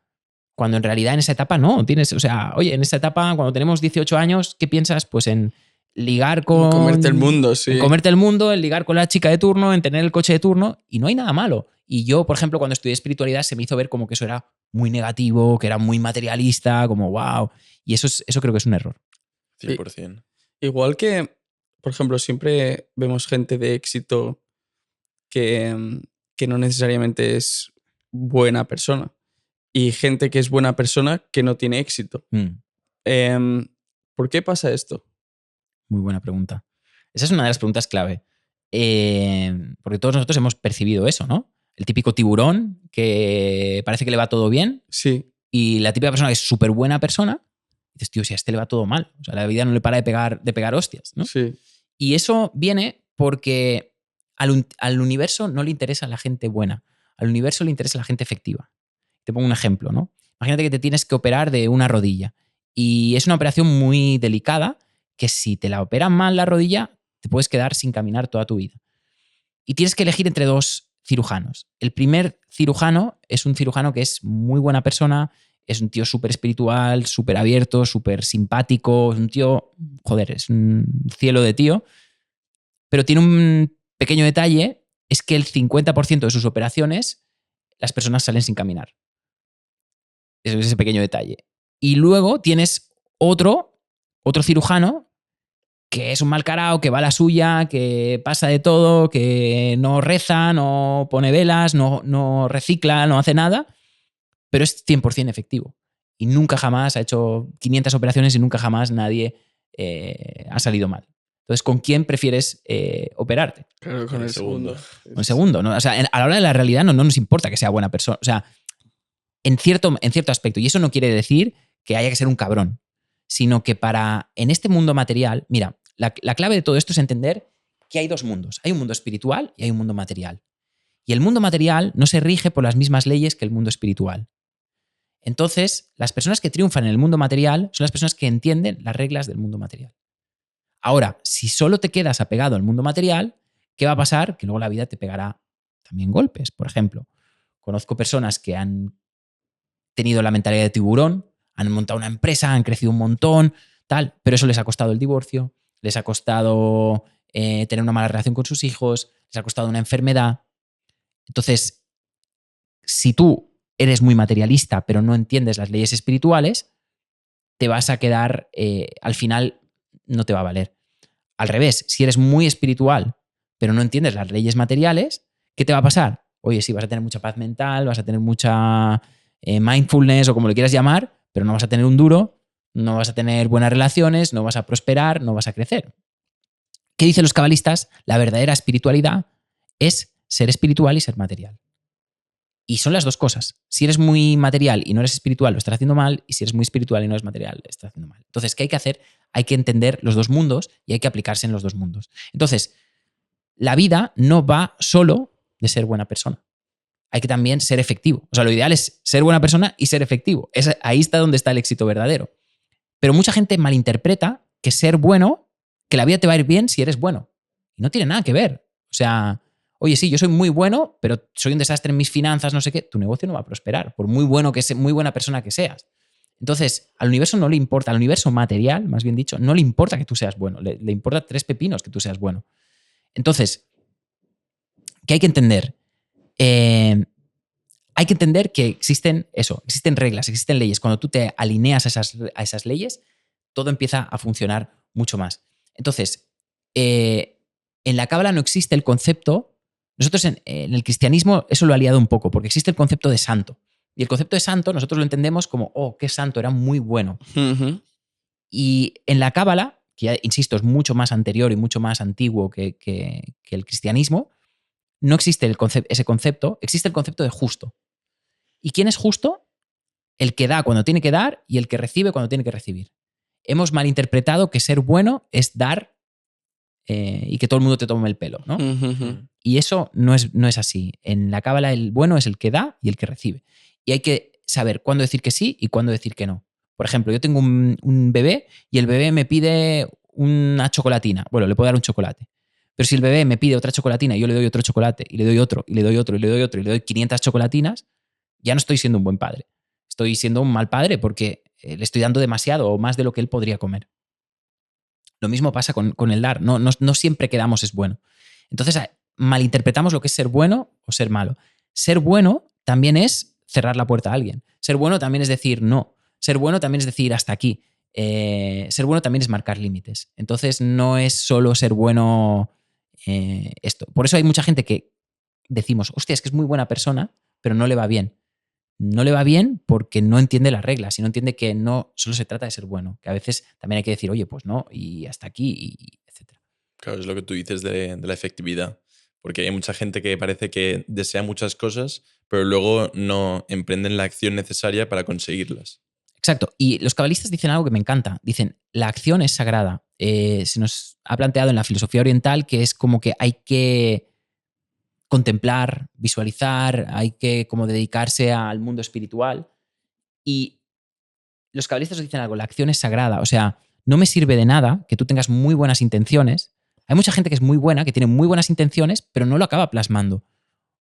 cuando en realidad en esa etapa no. Tienes, o sea, oye, en esa etapa cuando tenemos 18 años, ¿qué piensas? Pues en ligar con... Comerte el mundo, sí. En comerte el mundo, en ligar con la chica de turno, en tener el coche de turno, y no hay nada malo. Y yo, por ejemplo, cuando estudié espiritualidad se me hizo ver como que eso era muy negativo, que era muy materialista, como wow. Y eso creo que es un error. 100%. Igual que, por ejemplo, siempre vemos gente de éxito que no necesariamente es buena persona. Y gente que es buena persona que no tiene éxito. ¿Por qué pasa esto? Muy buena pregunta. Esa es una de las preguntas clave. Porque todos nosotros hemos percibido eso, ¿no? El típico tiburón que parece que le va todo bien. Sí. Y la típica persona que es súper buena persona, dices, tío, si a este le va todo mal. O sea, la vida no le para de pegar hostias, ¿no? Sí. Y eso viene porque al universo no le interesa la gente buena. Al universo le interesa la gente efectiva. Te pongo un ejemplo, ¿no? Imagínate que te tienes que operar de una rodilla. Y es una operación muy delicada que si te la operan mal la rodilla, te puedes quedar sin caminar toda tu vida. Y tienes que elegir entre dos cirujanos. El primer cirujano es un cirujano que es muy buena persona, es un tío súper espiritual, súper abierto, súper simpático, es un tío, joder, es un cielo de tío, pero tiene un pequeño detalle, es que el 50% de sus operaciones las personas salen sin caminar. Eso es ese pequeño detalle. Y luego tienes otro cirujano que es un mal carao, que va a la suya, que pasa de todo, que no reza, no pone velas, no recicla, no hace nada, pero es 100% efectivo. Y nunca jamás ha hecho 500 operaciones y nunca jamás nadie ha salido mal. Entonces, ¿con quién prefieres operarte? Claro, con el segundo. Con el segundo, ¿no? O sea, a la hora de la realidad no nos importa que sea buena persona. O sea, en cierto aspecto. Y eso no quiere decir que haya que ser un cabrón, sino que en este mundo material, mira, la clave de todo esto es entender que hay dos mundos. Hay un mundo espiritual y hay un mundo material. Y el mundo material no se rige por las mismas leyes que el mundo espiritual. Entonces, las personas que triunfan en el mundo material son las personas que entienden las reglas del mundo material. Ahora, si solo te quedas apegado al mundo material, ¿qué va a pasar? Que luego la vida te pegará también golpes. Por ejemplo, conozco personas que han tenido la mentalidad de tiburón, han montado una empresa, han crecido un montón, tal, pero eso les ha costado el divorcio, les ha costado tener una mala relación con sus hijos, les ha costado una enfermedad. Entonces, si tú eres muy materialista, pero no entiendes las leyes espirituales, te vas a quedar, al final no te va a valer. Al revés, si eres muy espiritual, pero no entiendes las leyes materiales, ¿qué te va a pasar? Oye, sí, vas a tener mucha paz mental, vas a tener mucha mindfulness o como lo quieras llamar, pero no vas a tener un duro, no vas a tener buenas relaciones, no vas a prosperar, no vas a crecer. ¿Qué dicen los cabalistas? La verdadera espiritualidad es ser espiritual y ser material. Y son las dos cosas. Si eres muy material y no eres espiritual, lo estás haciendo mal, y si eres muy espiritual y no eres material, lo estás haciendo mal. Entonces, ¿qué hay que hacer? Hay que entender los dos mundos y hay que aplicarse en los dos mundos. Entonces, la vida no va solo de ser buena persona. Hay que también ser efectivo. O sea, lo ideal es ser buena persona y ser efectivo. Ahí está donde está el éxito verdadero. Pero mucha gente malinterpreta que ser bueno, que la vida te va a ir bien si eres bueno. Y no tiene nada que ver. O sea, oye, sí, yo soy muy bueno, pero soy un desastre en mis finanzas, no sé qué. Tu negocio no va a prosperar, por muy buena persona que seas. Entonces, al universo no le importa, al universo material, más bien dicho, no le importa que tú seas bueno. Le importa 3 pepinos que tú seas bueno. Entonces, ¿qué hay que entender? Hay que entender que existen reglas, existen leyes. Cuando tú te alineas a esas leyes, todo empieza a funcionar mucho más. Entonces, en la Cábala no existe el concepto. Nosotros en el cristianismo eso lo ha liado un poco, porque existe el concepto de santo. Y el concepto de santo nosotros lo entendemos como, oh, qué santo, era muy bueno. Uh-huh. Y en la Cábala, que ya, insisto, es mucho más anterior y mucho más antiguo que el cristianismo, no existe ese concepto, existe el concepto de justo. ¿Y quién es justo? El que da cuando tiene que dar y el que recibe cuando tiene que recibir. Hemos malinterpretado que ser bueno es dar y que todo el mundo te tome el pelo, ¿no? Ujú. Y eso no es así. En la cábala el bueno es el que da y el que recibe. Y hay que saber cuándo decir que sí y cuándo decir que no. Por ejemplo, yo tengo un bebé y el bebé me pide una chocolatina. Bueno, le puedo dar un chocolate. Pero si el bebé me pide otra chocolatina y yo le doy otro chocolate y le doy otro y le doy otro y le doy otro y le doy 500 chocolatinas, ya no estoy siendo un buen padre. Estoy siendo un mal padre porque le estoy dando demasiado o más de lo que él podría comer. Lo mismo pasa con el dar. No siempre que damos es bueno. Entonces, malinterpretamos lo que es ser bueno o ser malo. Ser bueno también es cerrar la puerta a alguien. Ser bueno también es decir no. Ser bueno también es decir hasta aquí. Ser bueno también es marcar límites. Entonces, no es solo ser bueno esto. Por eso hay mucha gente que decimos, hostia, es que es muy buena persona, pero no le va bien. No le va bien porque no entiende las reglas y no entiende que no solo se trata de ser bueno, que a veces también hay que decir, oye, pues no, y hasta aquí, y etcétera. Claro, es lo que tú dices de la efectividad. Porque hay mucha gente que parece que desea muchas cosas, pero luego no emprenden la acción necesaria para conseguirlas. Exacto. Y los cabalistas dicen algo que me encanta. Dicen, la acción es sagrada. Se nos ha planteado en la filosofía oriental que es como que hay que contemplar, visualizar, hay que como dedicarse al mundo espiritual. Y los cabalistas nos dicen algo, la acción es sagrada. O sea, no me sirve de nada que tú tengas muy buenas intenciones. Hay mucha gente que es muy buena, que tiene muy buenas intenciones, pero no lo acaba plasmando.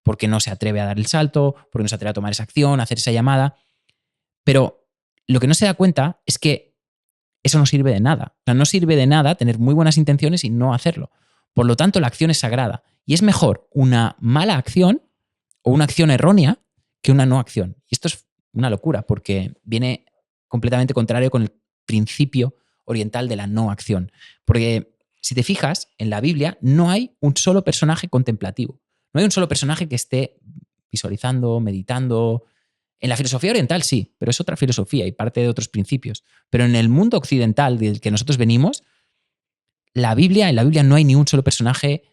Porque no se atreve a dar el salto, porque no se atreve a tomar esa acción, a hacer esa llamada. Pero lo que no se da cuenta es que eso no sirve de nada. O sea, no sirve de nada tener muy buenas intenciones y no hacerlo. Por lo tanto, la acción es sagrada. Y es mejor una mala acción o una acción errónea que una no acción. Y esto es una locura porque viene completamente contrario con el principio oriental de la no acción. Porque si te fijas, en la Biblia no hay un solo personaje contemplativo. No hay un solo personaje que esté visualizando, meditando. En la filosofía oriental sí, pero es otra filosofía y parte de otros principios. Pero en el mundo occidental del que nosotros venimos, en la Biblia no hay ni un solo personaje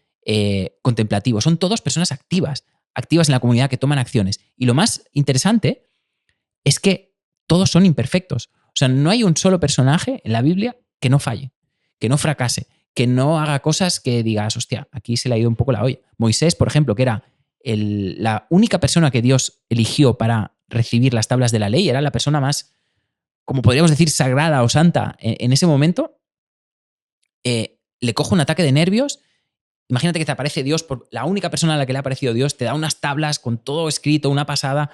contemplativo. Son todos personas activas en la comunidad que toman acciones. Y lo más interesante es que todos son imperfectos. O sea, no hay un solo personaje en la Biblia que no falle, que no fracase, que no haga cosas que digas, hostia, aquí se le ha ido un poco la olla. Moisés, por ejemplo, que era la única persona que Dios eligió para recibir las tablas de la ley, era la persona más, como podríamos decir, sagrada o santa en ese momento, le coge un ataque de nervios. Imagínate que te aparece Dios, la única persona a la que le ha aparecido Dios, te da unas tablas con todo escrito, una pasada,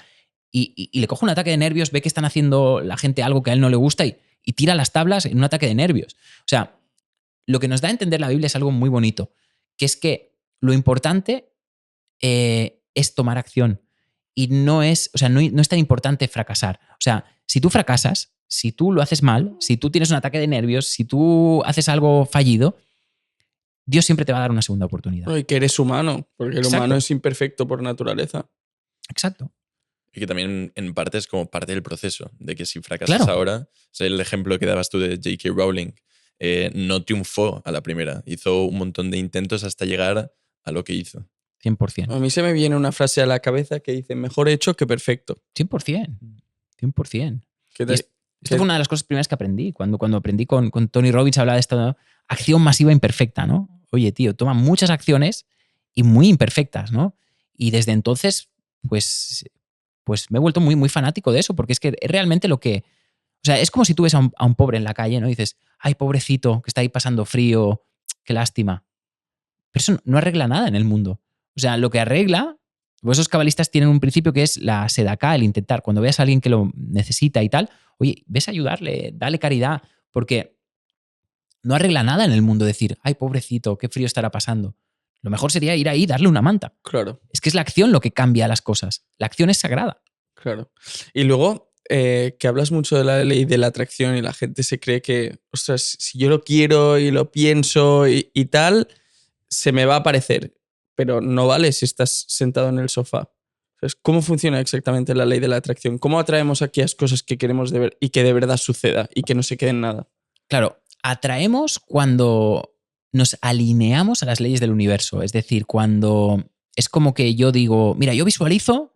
y le coge un ataque de nervios, ve que están haciendo la gente algo que a él no le gusta y tira las tablas en un ataque de nervios. O sea, lo que nos da a entender la Biblia es algo muy bonito, que es que lo importante es tomar acción y no es tan importante fracasar. O sea, si tú fracasas, si tú lo haces mal, si tú tienes un ataque de nervios, si tú haces algo fallido, Dios siempre te va a dar una segunda oportunidad. Y que eres humano, porque el Exacto. humano es imperfecto por naturaleza. Exacto. Y que también en parte es como parte del proceso, de que si fracasas Claro. ahora, o sea, el ejemplo que dabas tú de J.K. Rowling, no triunfó a la primera, hizo un montón de intentos hasta llegar a lo que hizo. 100%. A mí se me viene una frase a la cabeza que dice, mejor hecho que perfecto. 100%. 100%. Que Y esto fue una de las cosas primeras que aprendí. Cuando aprendí con Tony Robbins, hablaba de esta acción masiva imperfecta, ¿no? Oye, tío, toma muchas acciones y muy imperfectas, ¿no? Y desde entonces, pues me he vuelto muy, muy fanático de eso, porque es que es realmente lo que... O sea, es como si tú ves a un pobre en la calle, ¿no? Y dices, ay, pobrecito, que está ahí pasando frío, qué lástima. Pero eso no arregla nada en el mundo. O sea, lo que arregla... Pues esos cabalistas tienen un principio que es la sedacá, el intentar. Cuando veas a alguien que lo necesita y tal, oye, ves a ayudarle, dale caridad, porque no arregla nada en el mundo decir, ay, pobrecito, qué frío estará pasando. Lo mejor sería ir ahí y darle una manta. Claro, Es que es la acción lo que cambia las cosas. La acción es sagrada. claro. Y luego, que hablas mucho de la ley de la atracción y la gente se cree que, ostras, si yo lo quiero y lo pienso y tal, se me va a aparecer. Pero no vale si estás sentado en el sofá. Entonces, ¿cómo funciona exactamente la ley de la atracción? ¿Cómo atraemos aquellas cosas que queremos de ver y que de verdad suceda y que no se quede en nada? Claro, atraemos cuando nos alineamos a las leyes del universo. Es decir, cuando es como que yo digo, mira, yo visualizo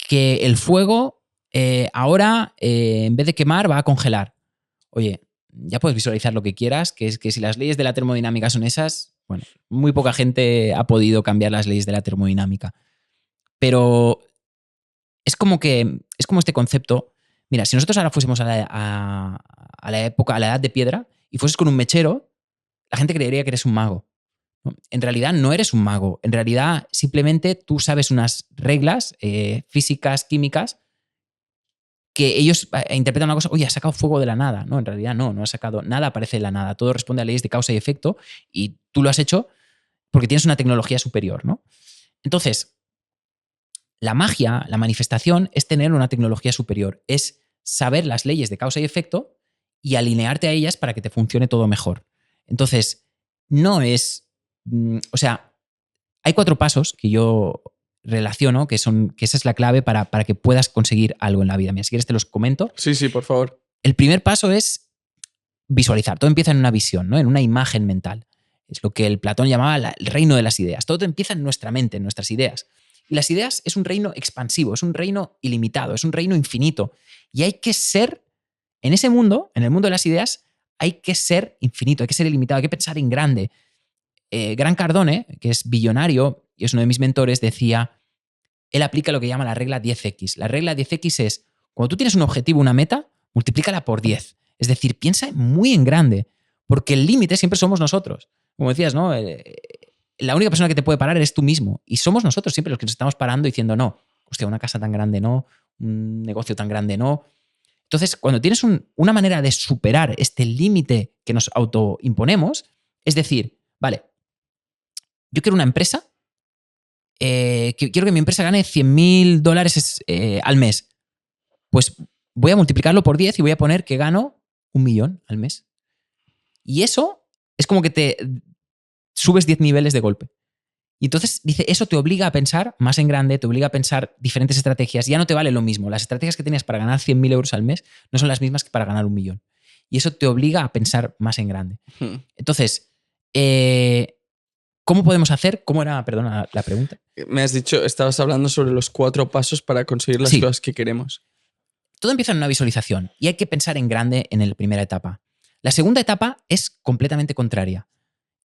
que el fuego ahora, en vez de quemar, va a congelar. Oye, ya puedes visualizar lo que quieras, que es que si las leyes de la termodinámica son esas, bueno, muy poca gente ha podido cambiar las leyes de la termodinámica. Pero es como este concepto. Mira, si nosotros ahora fuésemos a la época, a la edad de piedra, y fueses con un mechero, la gente creería que eres un mago. ¿No? En realidad no eres un mago. En realidad simplemente tú sabes unas reglas físicas, químicas, que ellos interpretan una cosa, oye, ha sacado fuego de la nada. No, en realidad no ha sacado nada, aparece de la nada. Todo responde a leyes de causa y efecto y tú lo has hecho porque tienes una tecnología superior, ¿no? Entonces, la magia, la manifestación, es tener una tecnología superior, es saber las leyes de causa y efecto y alinearte a ellas para que te funcione todo mejor. Entonces, no es... O sea, hay 4 pasos que yo relaciono, que esa es la clave para que puedas conseguir algo en la vida. Mira, si quieres te los comento. Sí, por favor. El primer paso es visualizar. Todo empieza en una visión, ¿no? En una imagen mental. Es lo que el Platón llamaba el reino de las ideas. Todo empieza en nuestra mente, en nuestras ideas. Y las ideas es un reino expansivo, es un reino ilimitado, es un reino infinito. Y hay que ser, en ese mundo, en el mundo de las ideas, hay que ser infinito, hay que ser ilimitado, hay que pensar en grande. Grant Cardone, que es billonario y es uno de mis mentores, decía, él aplica lo que llama la regla 10X. La regla 10X es, cuando tú tienes un objetivo, una meta, multiplícala por 10. Es decir, piensa muy en grande, porque el límite siempre somos nosotros. Como decías, ¿no? La única persona que te puede parar eres tú mismo. Y somos nosotros siempre los que nos estamos parando diciendo, no, hostia, una casa tan grande no, un negocio tan grande no. Entonces, cuando tienes una manera de superar este límite que nos autoimponemos, es decir, vale, yo quiero una empresa, quiero que mi empresa gane $100.000 al mes. Pues voy a multiplicarlo por 10 y voy a poner que gano 1 millón al mes. Y eso es como que te subes 10 niveles de golpe. Y entonces dice, eso te obliga a pensar más en grande, te obliga a pensar diferentes estrategias. Ya no te vale lo mismo. Las estrategias que tenías para ganar 100.000 euros al mes no son las mismas que para ganar 1 millón. Y eso te obliga a pensar más en grande. Entonces, ¿cómo podemos hacer? ¿Cómo era, perdona, la pregunta? Me has dicho, estabas hablando sobre los 4 pasos para conseguir las cosas que queremos. Todo empieza en una visualización y hay que pensar en grande en la primera etapa. La segunda etapa es completamente contraria.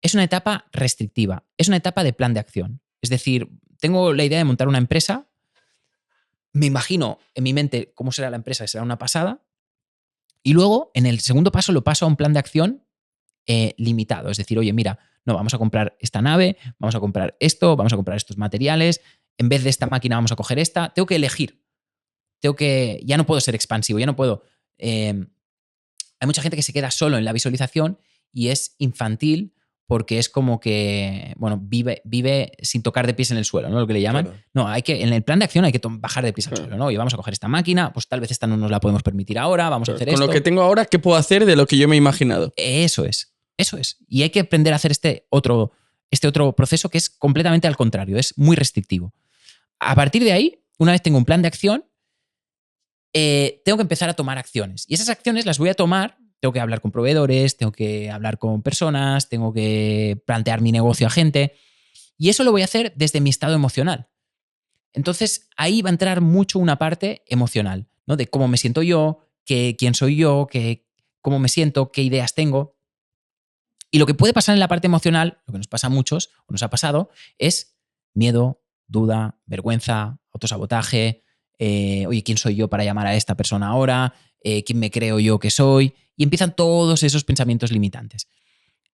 Es una etapa restrictiva, es una etapa de plan de acción. Es decir, tengo la idea de montar una empresa, me imagino en mi mente cómo será la empresa, que será una pasada, y luego en el segundo paso lo paso a un plan de acción limitado. Es decir, oye, mira, no, vamos a comprar esta nave, vamos a comprar esto, vamos a comprar estos materiales, en vez de esta máquina vamos a coger esta. Tengo que elegir. Ya no puedo ser expansivo, ya no puedo... hay mucha gente que se queda solo en la visualización y es infantil porque es como que, bueno, vive sin tocar de pies en el suelo, ¿no? Lo que le llaman. Claro. No, en el plan de acción hay que bajar de pies al suelo, ¿no? Y vamos a coger esta máquina, pues tal vez esta no nos la podemos permitir ahora, vamos a hacer esto. Con lo que tengo ahora, ¿qué puedo hacer de lo que yo me he imaginado? Eso es. Y hay que aprender a hacer este otro proceso que es completamente al contrario, es muy restrictivo. A partir de ahí, una vez tengo un plan de acción, tengo que empezar a tomar acciones. Y esas acciones las voy a tomar, tengo que hablar con proveedores, tengo que hablar con personas, tengo que plantear mi negocio a gente. Y eso lo voy a hacer desde mi estado emocional. Entonces, ahí va a entrar mucho una parte emocional, ¿no? De cómo me siento yo, quién soy yo, cómo me siento, qué ideas tengo. Y lo que puede pasar en la parte emocional, lo que nos pasa a muchos, o nos ha pasado, es miedo, duda, vergüenza, autosabotaje. Oye, ¿quién soy yo para llamar a esta persona ahora? ¿Quién me creo yo que soy? Y empiezan todos esos pensamientos limitantes.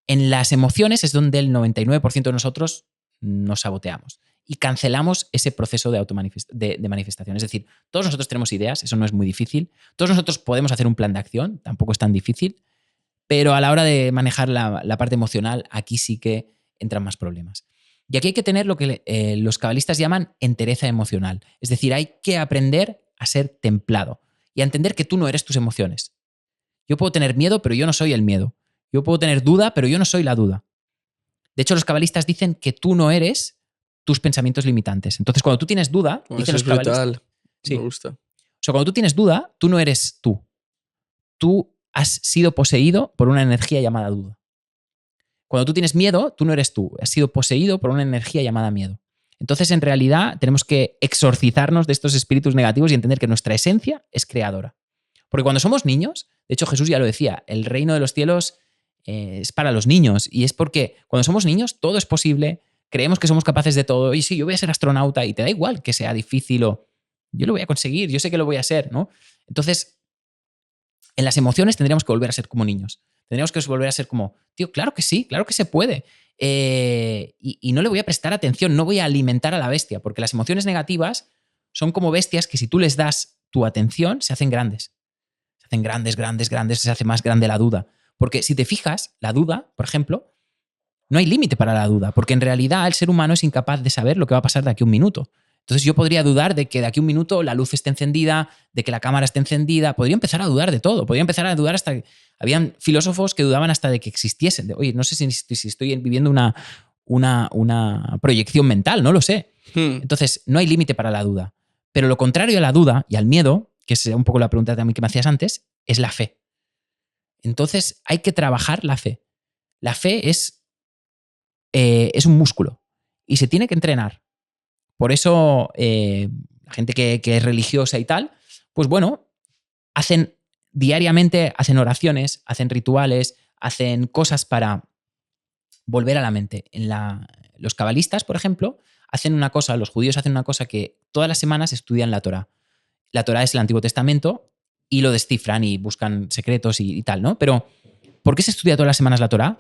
En las emociones es donde el 99% de nosotros nos saboteamos y cancelamos ese proceso de manifestación. Es decir, todos nosotros tenemos ideas, eso no es muy difícil. Todos nosotros podemos hacer un plan de acción, tampoco es tan difícil, pero a la hora de manejar la parte emocional, aquí sí que entran más problemas. Y aquí hay que tener lo que los cabalistas llaman entereza emocional. Es decir, hay que aprender a ser templado y a entender que tú no eres tus emociones. Yo puedo tener miedo, pero yo no soy el miedo. Yo puedo tener duda, pero yo no soy la duda. De hecho, los cabalistas dicen que tú no eres tus pensamientos limitantes. Entonces, cuando tú tienes duda, dicen los cabalistas... Brutal. Sí. Me gusta. O sea, cuando tú tienes duda, tú no eres tú. Tú has sido poseído por una energía llamada duda. Cuando tú tienes miedo, tú no eres tú. Has sido poseído por una energía llamada miedo. Entonces, en realidad, tenemos que exorcizarnos de estos espíritus negativos y entender que nuestra esencia es creadora. Porque cuando somos niños, De hecho, Jesús ya lo decía, el reino de los cielos es para los niños. Y es porque cuando somos niños todo es posible, creemos que somos capaces de todo. Y sí, yo voy a ser astronauta y te da igual que sea difícil o yo lo voy a conseguir, yo sé que lo voy a ser, ¿no? Entonces, en las emociones tendríamos que volver a ser como niños. Tendríamos que volver a ser como, tío, claro que sí, claro que se puede. Y no le voy a prestar atención, no voy a alimentar a la bestia, porque las emociones negativas son como bestias que si tú les das tu atención, se hacen grandes. Se hacen grandes, grandes, grandes, se hace más grande la duda. Porque si te fijas, la duda, por ejemplo, no hay límite para la duda, porque en realidad el ser humano es incapaz de saber lo que va a pasar de aquí a un minuto. Entonces yo podría dudar de que de aquí a un minuto la luz esté encendida, de que la cámara esté encendida, podría empezar a dudar de todo, podría empezar a dudar hasta... Habían filósofos que dudaban hasta de que existiesen. Oye, no sé si estoy viviendo una proyección mental, no lo sé. Entonces no hay límite para la duda. Pero lo contrario a la duda y al miedo, que es un poco la pregunta también que me hacías antes, es la fe. Entonces hay que trabajar la fe. La fe es un músculo y se tiene que entrenar. Por eso la gente que es religiosa y tal, pues bueno, hacen diariamente, hacen oraciones, hacen rituales, hacen cosas para volver a la mente. Los cabalistas, por ejemplo, hacen una cosa, los judíos hacen una cosa que todas las semanas estudian la Torá. La Torá es el Antiguo Testamento y lo descifran y buscan secretos y tal, ¿no? Pero ¿por qué se estudia todas las semanas la Torá?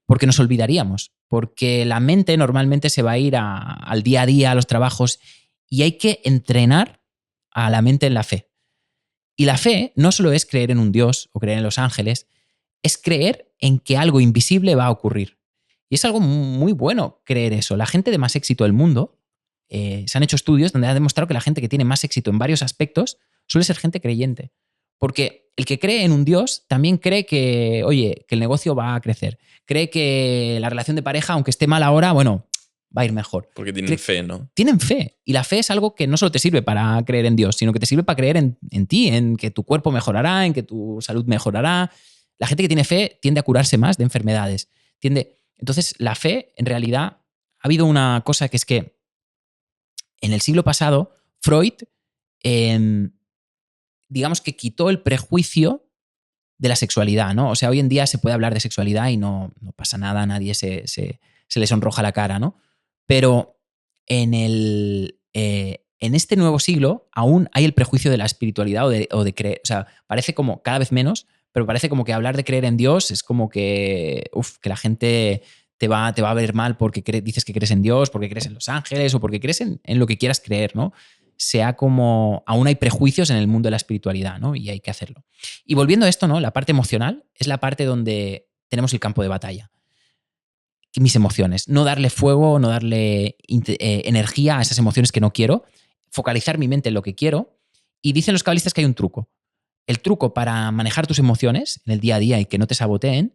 Porque nos olvidaríamos, porque la mente normalmente se va a ir al día a día, a los trabajos, y hay que entrenar a la mente en la fe. Y la fe no solo es creer en un Dios o creer en los ángeles, es creer en que algo invisible va a ocurrir. Y es algo muy bueno creer eso. La gente de más éxito del mundo, se han hecho estudios donde ha demostrado que la gente que tiene más éxito en varios aspectos suele ser gente creyente. Porque el que cree en un Dios también cree que, oye, que el negocio va a crecer. Cree que la relación de pareja, aunque esté mal ahora, bueno, va a ir mejor. Porque tienen fe, ¿no? Tienen fe. Y la fe es algo que no solo te sirve para creer en Dios, sino que te sirve para creer en ti, en que tu cuerpo mejorará, en que tu salud mejorará. La gente que tiene fe tiende a curarse más de enfermedades. Entonces, la fe, en realidad, ha habido una cosa que es que en el siglo pasado, Freud, digamos que quitó el prejuicio de la sexualidad, ¿no? O sea, hoy en día se puede hablar de sexualidad y no pasa nada, a nadie se le sonroja la cara, ¿no? Pero en este nuevo siglo aún hay el prejuicio de la espiritualidad o de creer. O sea, parece como cada vez menos, pero parece como que hablar de creer en Dios es como que, que la gente te va a ver mal porque dices que crees en Dios, porque crees en los ángeles o porque crees en lo que quieras creer, ¿no? Sea como, aún hay prejuicios en el mundo de la espiritualidad, ¿no? Y hay que hacerlo. Y volviendo a esto, ¿no? La parte emocional es la parte donde tenemos el campo de batalla. Mis emociones. No darle fuego, no darle energía a esas emociones que no quiero. Focalizar mi mente en lo que quiero. Y dicen los cabalistas que hay un truco. El truco para manejar tus emociones en el día a día y que no te saboteen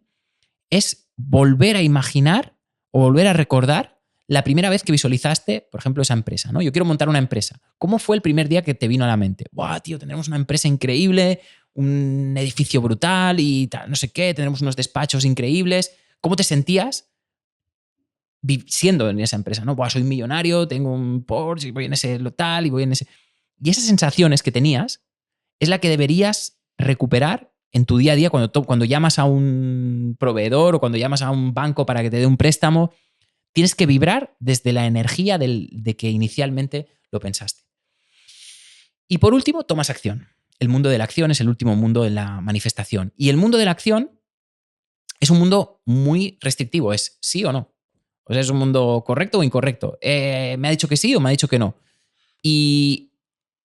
es volver a imaginar o volver a recordar la primera vez que visualizaste, por ejemplo, esa empresa, ¿no? Yo quiero montar una empresa. ¿Cómo fue el primer día que te vino a la mente? ¡Buah, tío, tendremos una empresa increíble, un edificio brutal y tal, no sé qué, tendremos unos despachos increíbles! ¿Cómo te sentías siendo en esa empresa, ¿no? Buah, soy millonario, tengo un Porsche y voy en ese local y voy en ese... Y esas sensaciones que tenías es la que deberías recuperar en tu día a día cuando llamas a un proveedor o cuando llamas a un banco para que te dé un préstamo. Tienes que vibrar desde la energía de que inicialmente lo pensaste. Y por último, tomas acción. El mundo de la acción es el último mundo de la manifestación. Y el mundo de la acción es un mundo muy restrictivo. Es sí o no. O sea, es un mundo correcto o incorrecto. ¿Me ha dicho que sí o me ha dicho que no? Y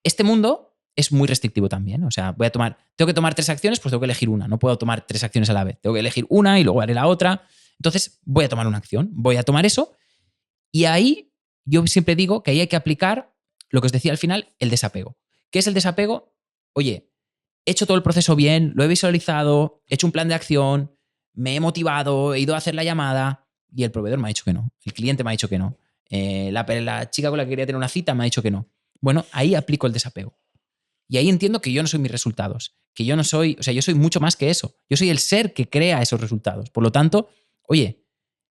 este mundo es muy restrictivo también. O sea, tengo que tomar 3 acciones, pues tengo que elegir una. No puedo tomar 3 acciones a la vez. Tengo que elegir una y luego haré la otra. Entonces, voy a tomar una acción. Voy a tomar eso. Y ahí, yo siempre digo que ahí hay que aplicar lo que os decía al final, el desapego. ¿Qué es el desapego? Oye, he hecho todo el proceso bien, lo he visualizado, he hecho un plan de acción, me he motivado, he ido a hacer la llamada y el proveedor me ha dicho que no. El cliente me ha dicho que no. La chica con la que quería tener una cita me ha dicho que no. Bueno, ahí aplico el desapego. Y ahí entiendo que yo no soy mis resultados. Que yo no soy... O sea, yo soy mucho más que eso. Yo soy el ser que crea esos resultados. Por lo tanto, oye,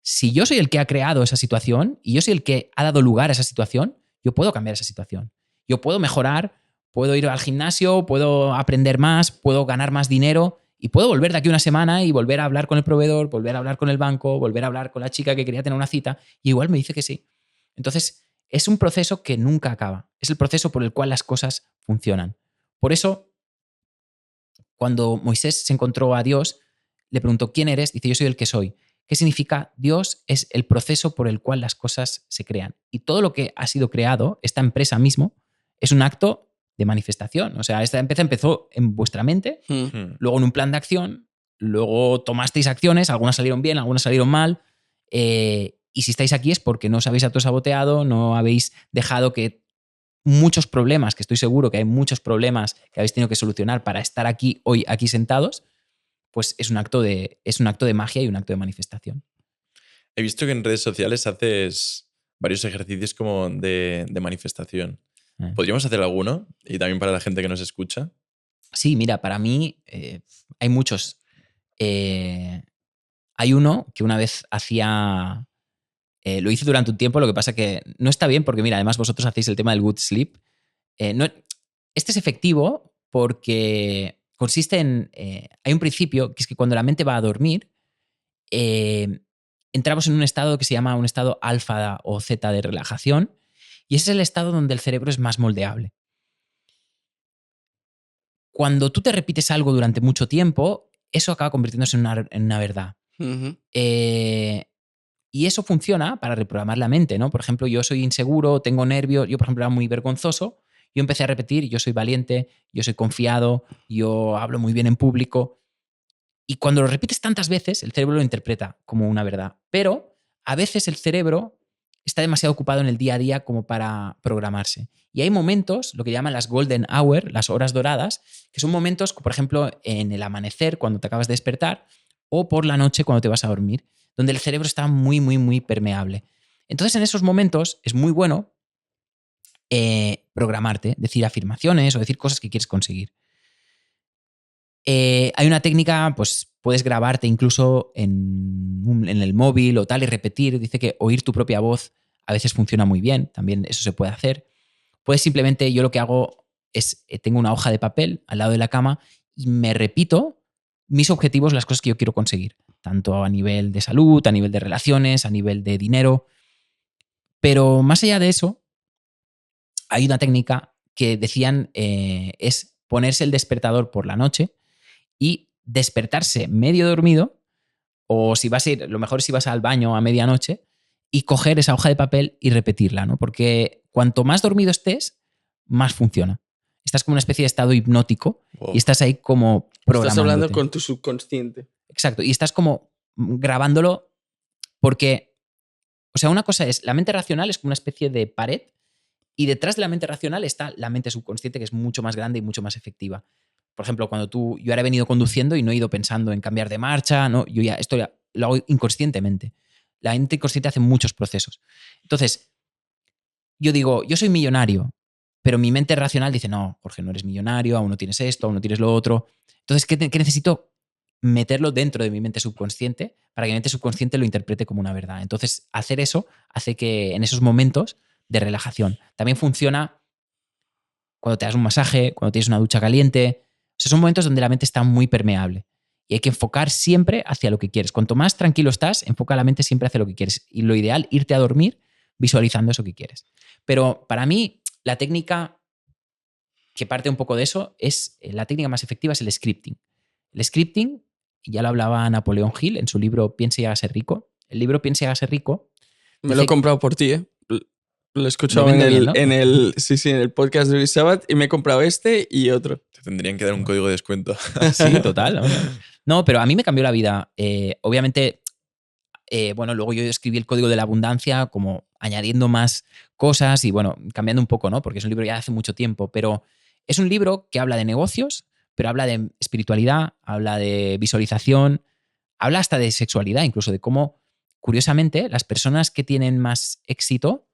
si yo soy el que ha creado esa situación y yo soy el que ha dado lugar a esa situación, yo puedo cambiar esa situación. Yo puedo mejorar, puedo ir al gimnasio, puedo aprender más, puedo ganar más dinero Y puedo volver de aquí una semana y volver a hablar con el proveedor, volver a hablar con el banco, volver a hablar con la chica que quería tener una cita y igual me dice que sí. Entonces, es un proceso que nunca acaba. Es el proceso por el cual las cosas funcionan. Por eso, cuando Moisés se encontró a Dios, le preguntó, ¿quién eres? Dice, yo soy el que soy. ¿Qué significa? Dios es el proceso por el cual las cosas se crean. Y todo lo que ha sido creado, esta empresa mismo, es un acto de manifestación. O sea, esta empresa empezó en vuestra mente, luego en un plan de acción, luego tomasteis acciones, algunas salieron bien, algunas salieron mal. Y si estáis aquí es porque no os habéis autosaboteado, no habéis dejado que muchos problemas, que estoy seguro que hay muchos problemas que habéis tenido que solucionar para estar aquí hoy, aquí sentados, pues es un acto de magia y un acto de manifestación. He visto que en redes sociales haces varios ejercicios como de manifestación. ¿Podríamos hacer alguno? Y también para la gente que nos escucha. Sí, mira, para mí hay muchos. Hay uno que una vez hacía... lo hice durante un tiempo, lo que pasa que no está bien porque, mira, además vosotros hacéis el tema del good sleep. Este es efectivo porque consiste en... hay un principio que es que cuando la mente va a dormir, entramos en un estado que se llama un estado alfa o zeta de relajación y ese es el estado donde el cerebro es más moldeable. Cuando tú te repites algo durante mucho tiempo, eso acaba convirtiéndose en una verdad. Y eso funciona para reprogramar la mente, ¿no? Por ejemplo, yo soy inseguro, tengo nervios, yo por ejemplo era muy vergonzoso, yo empecé a repetir, yo soy valiente, yo soy confiado, yo hablo muy bien en público. Y cuando lo repites tantas veces, el cerebro lo interpreta como una verdad. Pero a veces el cerebro está demasiado ocupado en el día a día como para programarse. Y hay momentos, lo que llaman las golden hour, las horas doradas, que son momentos, por ejemplo, en el amanecer, cuando te acabas de despertar, o por la noche, cuando te vas a dormir, donde el cerebro está muy, muy, muy permeable. Entonces, en esos momentos es muy bueno programarte, decir afirmaciones o decir cosas que quieres conseguir. Hay una técnica, pues puedes grabarte incluso en el móvil o tal y repetir. Dice que oír tu propia voz a veces funciona muy bien, también eso se puede hacer. Puedes simplemente, yo lo que hago es, tengo una hoja de papel al lado de la cama y me repito mis objetivos, las cosas que yo quiero conseguir, tanto a nivel de salud, a nivel de relaciones, a nivel de dinero. Pero más allá de eso, hay una técnica que decían es ponerse el despertador por la noche y despertarse medio dormido, o si vas a ir, lo mejor es si vas al baño a medianoche, y coger esa hoja de papel y repetirla, ¿no? Porque cuanto más dormido estés, más funciona. Estás como una especie de estado hipnótico y estás ahí como programándote. Estás hablando con tu subconsciente. Exacto, y estás como grabándolo porque, o sea, una cosa es, la mente racional es como una especie de pared y detrás de la mente racional está la mente subconsciente, que es mucho más grande y mucho más efectiva. Por ejemplo, cuando yo ahora he venido conduciendo y no he ido pensando en cambiar de marcha, no, yo ya esto lo hago inconscientemente. La mente inconsciente hace muchos procesos. Entonces, yo digo, yo soy millonario, pero mi mente racional dice, no, Jorge, no eres millonario, aún no tienes esto, aún no tienes lo otro. Entonces, ¿qué necesito? Meterlo dentro de mi mente subconsciente para que mi mente subconsciente lo interprete como una verdad. Entonces, hacer eso hace que en esos momentos de relajación también funciona cuando te das un masaje, cuando tienes una ducha caliente. O sea, son momentos donde la mente está muy permeable y hay que enfocar siempre hacia lo que quieres. Cuanto más tranquilo estás, enfoca la mente siempre hacia lo que quieres. Y lo ideal, irte a dormir visualizando eso que quieres. Pero para mí, la técnica que parte un poco de eso es, la técnica más efectiva es el scripting. El scripting, ya lo hablaba Napoleón Hill en su libro Piense y hágase rico. El libro Piense y hágase rico. Me lo he comprado por ti, ¿eh? Lo he escuchado en el podcast de Luis Sabat y me he comprado este y otro. Te tendrían que dar un código de descuento. Sí, total. No, pero a mí me cambió la vida. Obviamente, bueno, luego yo escribí el código de la abundancia como añadiendo más cosas y bueno, cambiando un poco, ¿no? Porque es un libro ya de hace mucho tiempo, pero es un libro que habla de negocios, pero habla de espiritualidad, habla de visualización, habla hasta de sexualidad, incluso de cómo, curiosamente, las personas que tienen más éxito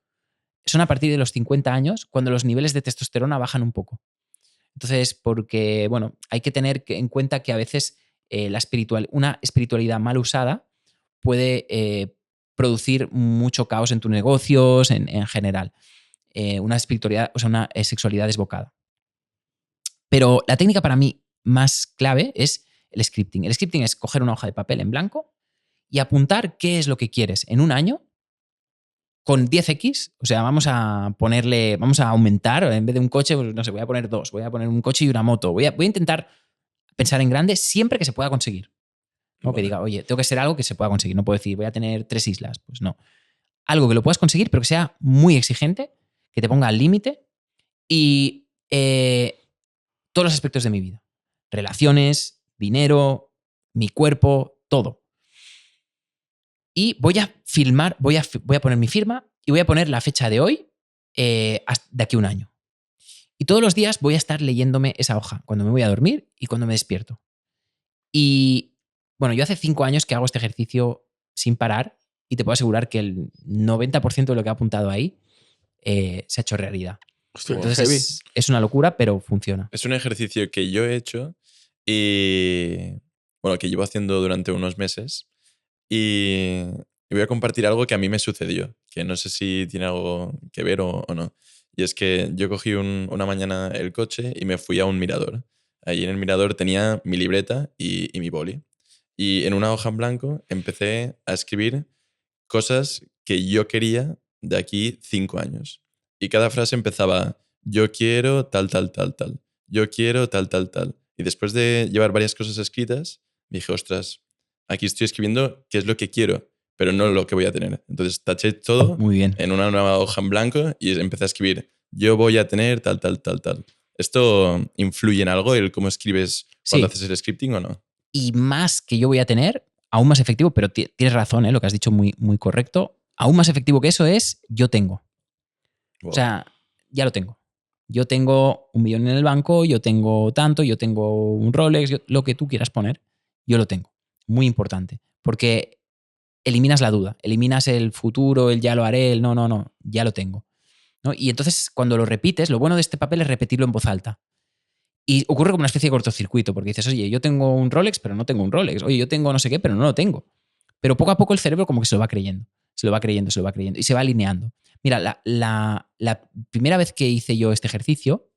son a partir de los 50 años, cuando los niveles de testosterona bajan un poco. Entonces, porque, bueno, hay que tener en cuenta que a veces una espiritualidad mal usada puede producir mucho caos en tus negocios, en general. Una espiritualidad, o sea, una sexualidad desbocada. Pero la técnica para mí más clave es el scripting. El scripting es coger una hoja de papel en blanco y apuntar qué es lo que quieres en un año con 10x. O sea, vamos a aumentar, en vez de un coche, pues, no sé, voy a poner 2, voy a poner un coche y una moto. Voy a intentar pensar en grande siempre que se pueda conseguir. ¿No? Que diga, oye, tengo que ser algo que se pueda conseguir. No puedo decir, voy a tener 3 islas. Pues no. Algo que lo puedas conseguir, pero que sea muy exigente, que te ponga al límite y todos los aspectos de mi vida. Relaciones, dinero, mi cuerpo, todo. Y voy a filmar, voy a poner mi firma y voy a poner la fecha de hoy de aquí a un año. Y todos los días voy a estar leyéndome esa hoja cuando me voy a dormir y cuando me despierto. Y bueno, yo hace 5 años que hago este ejercicio sin parar y te puedo asegurar que el 90% de lo que he apuntado ahí se ha hecho realidad. Hostia, Entonces es una locura, pero funciona. Es un ejercicio que yo he hecho y, bueno, que llevo haciendo durante unos meses y voy a compartir algo que a mí me sucedió, que no sé si tiene algo que ver o no. Y es que yo cogí una mañana el coche y me fui a un mirador. Ahí en el mirador tenía mi libreta y mi boli. Y en una hoja en blanco empecé a escribir cosas que yo quería de aquí 5 años. Y cada frase empezaba, yo quiero tal, tal, tal, tal. Yo quiero tal, tal, tal. Y después de llevar varias cosas escritas, dije, ostras, aquí estoy escribiendo qué es lo que quiero, pero no lo que voy a tener. Entonces taché todo Muy bien. en una nueva hoja en blanco y empecé a escribir, yo voy a tener tal, tal, tal, tal. ¿Esto influye en algo, el cómo escribes cuando Sí. haces el scripting o no? Y más que yo voy a tener, aún más efectivo, pero tienes razón, lo que has dicho muy, muy correcto, aún más efectivo que eso es yo tengo. Wow. O sea, ya lo tengo. Yo tengo 1 millón en el banco, yo tengo tanto, yo tengo un Rolex, lo que tú quieras poner, yo lo tengo. Muy importante. Porque eliminas la duda, eliminas el futuro, el ya lo haré, el no, ya lo tengo. ¿No? Y entonces, cuando lo repites, lo bueno de este papel es repetirlo en voz alta. Y ocurre como una especie de cortocircuito, porque dices, oye, yo tengo un Rolex, pero no tengo un Rolex. Oye, yo tengo no sé qué, pero no lo tengo. Pero poco a poco el cerebro como que se lo va creyendo, se lo va creyendo, se lo va creyendo y se va alineando. Mira, la primera vez que hice yo este ejercicio,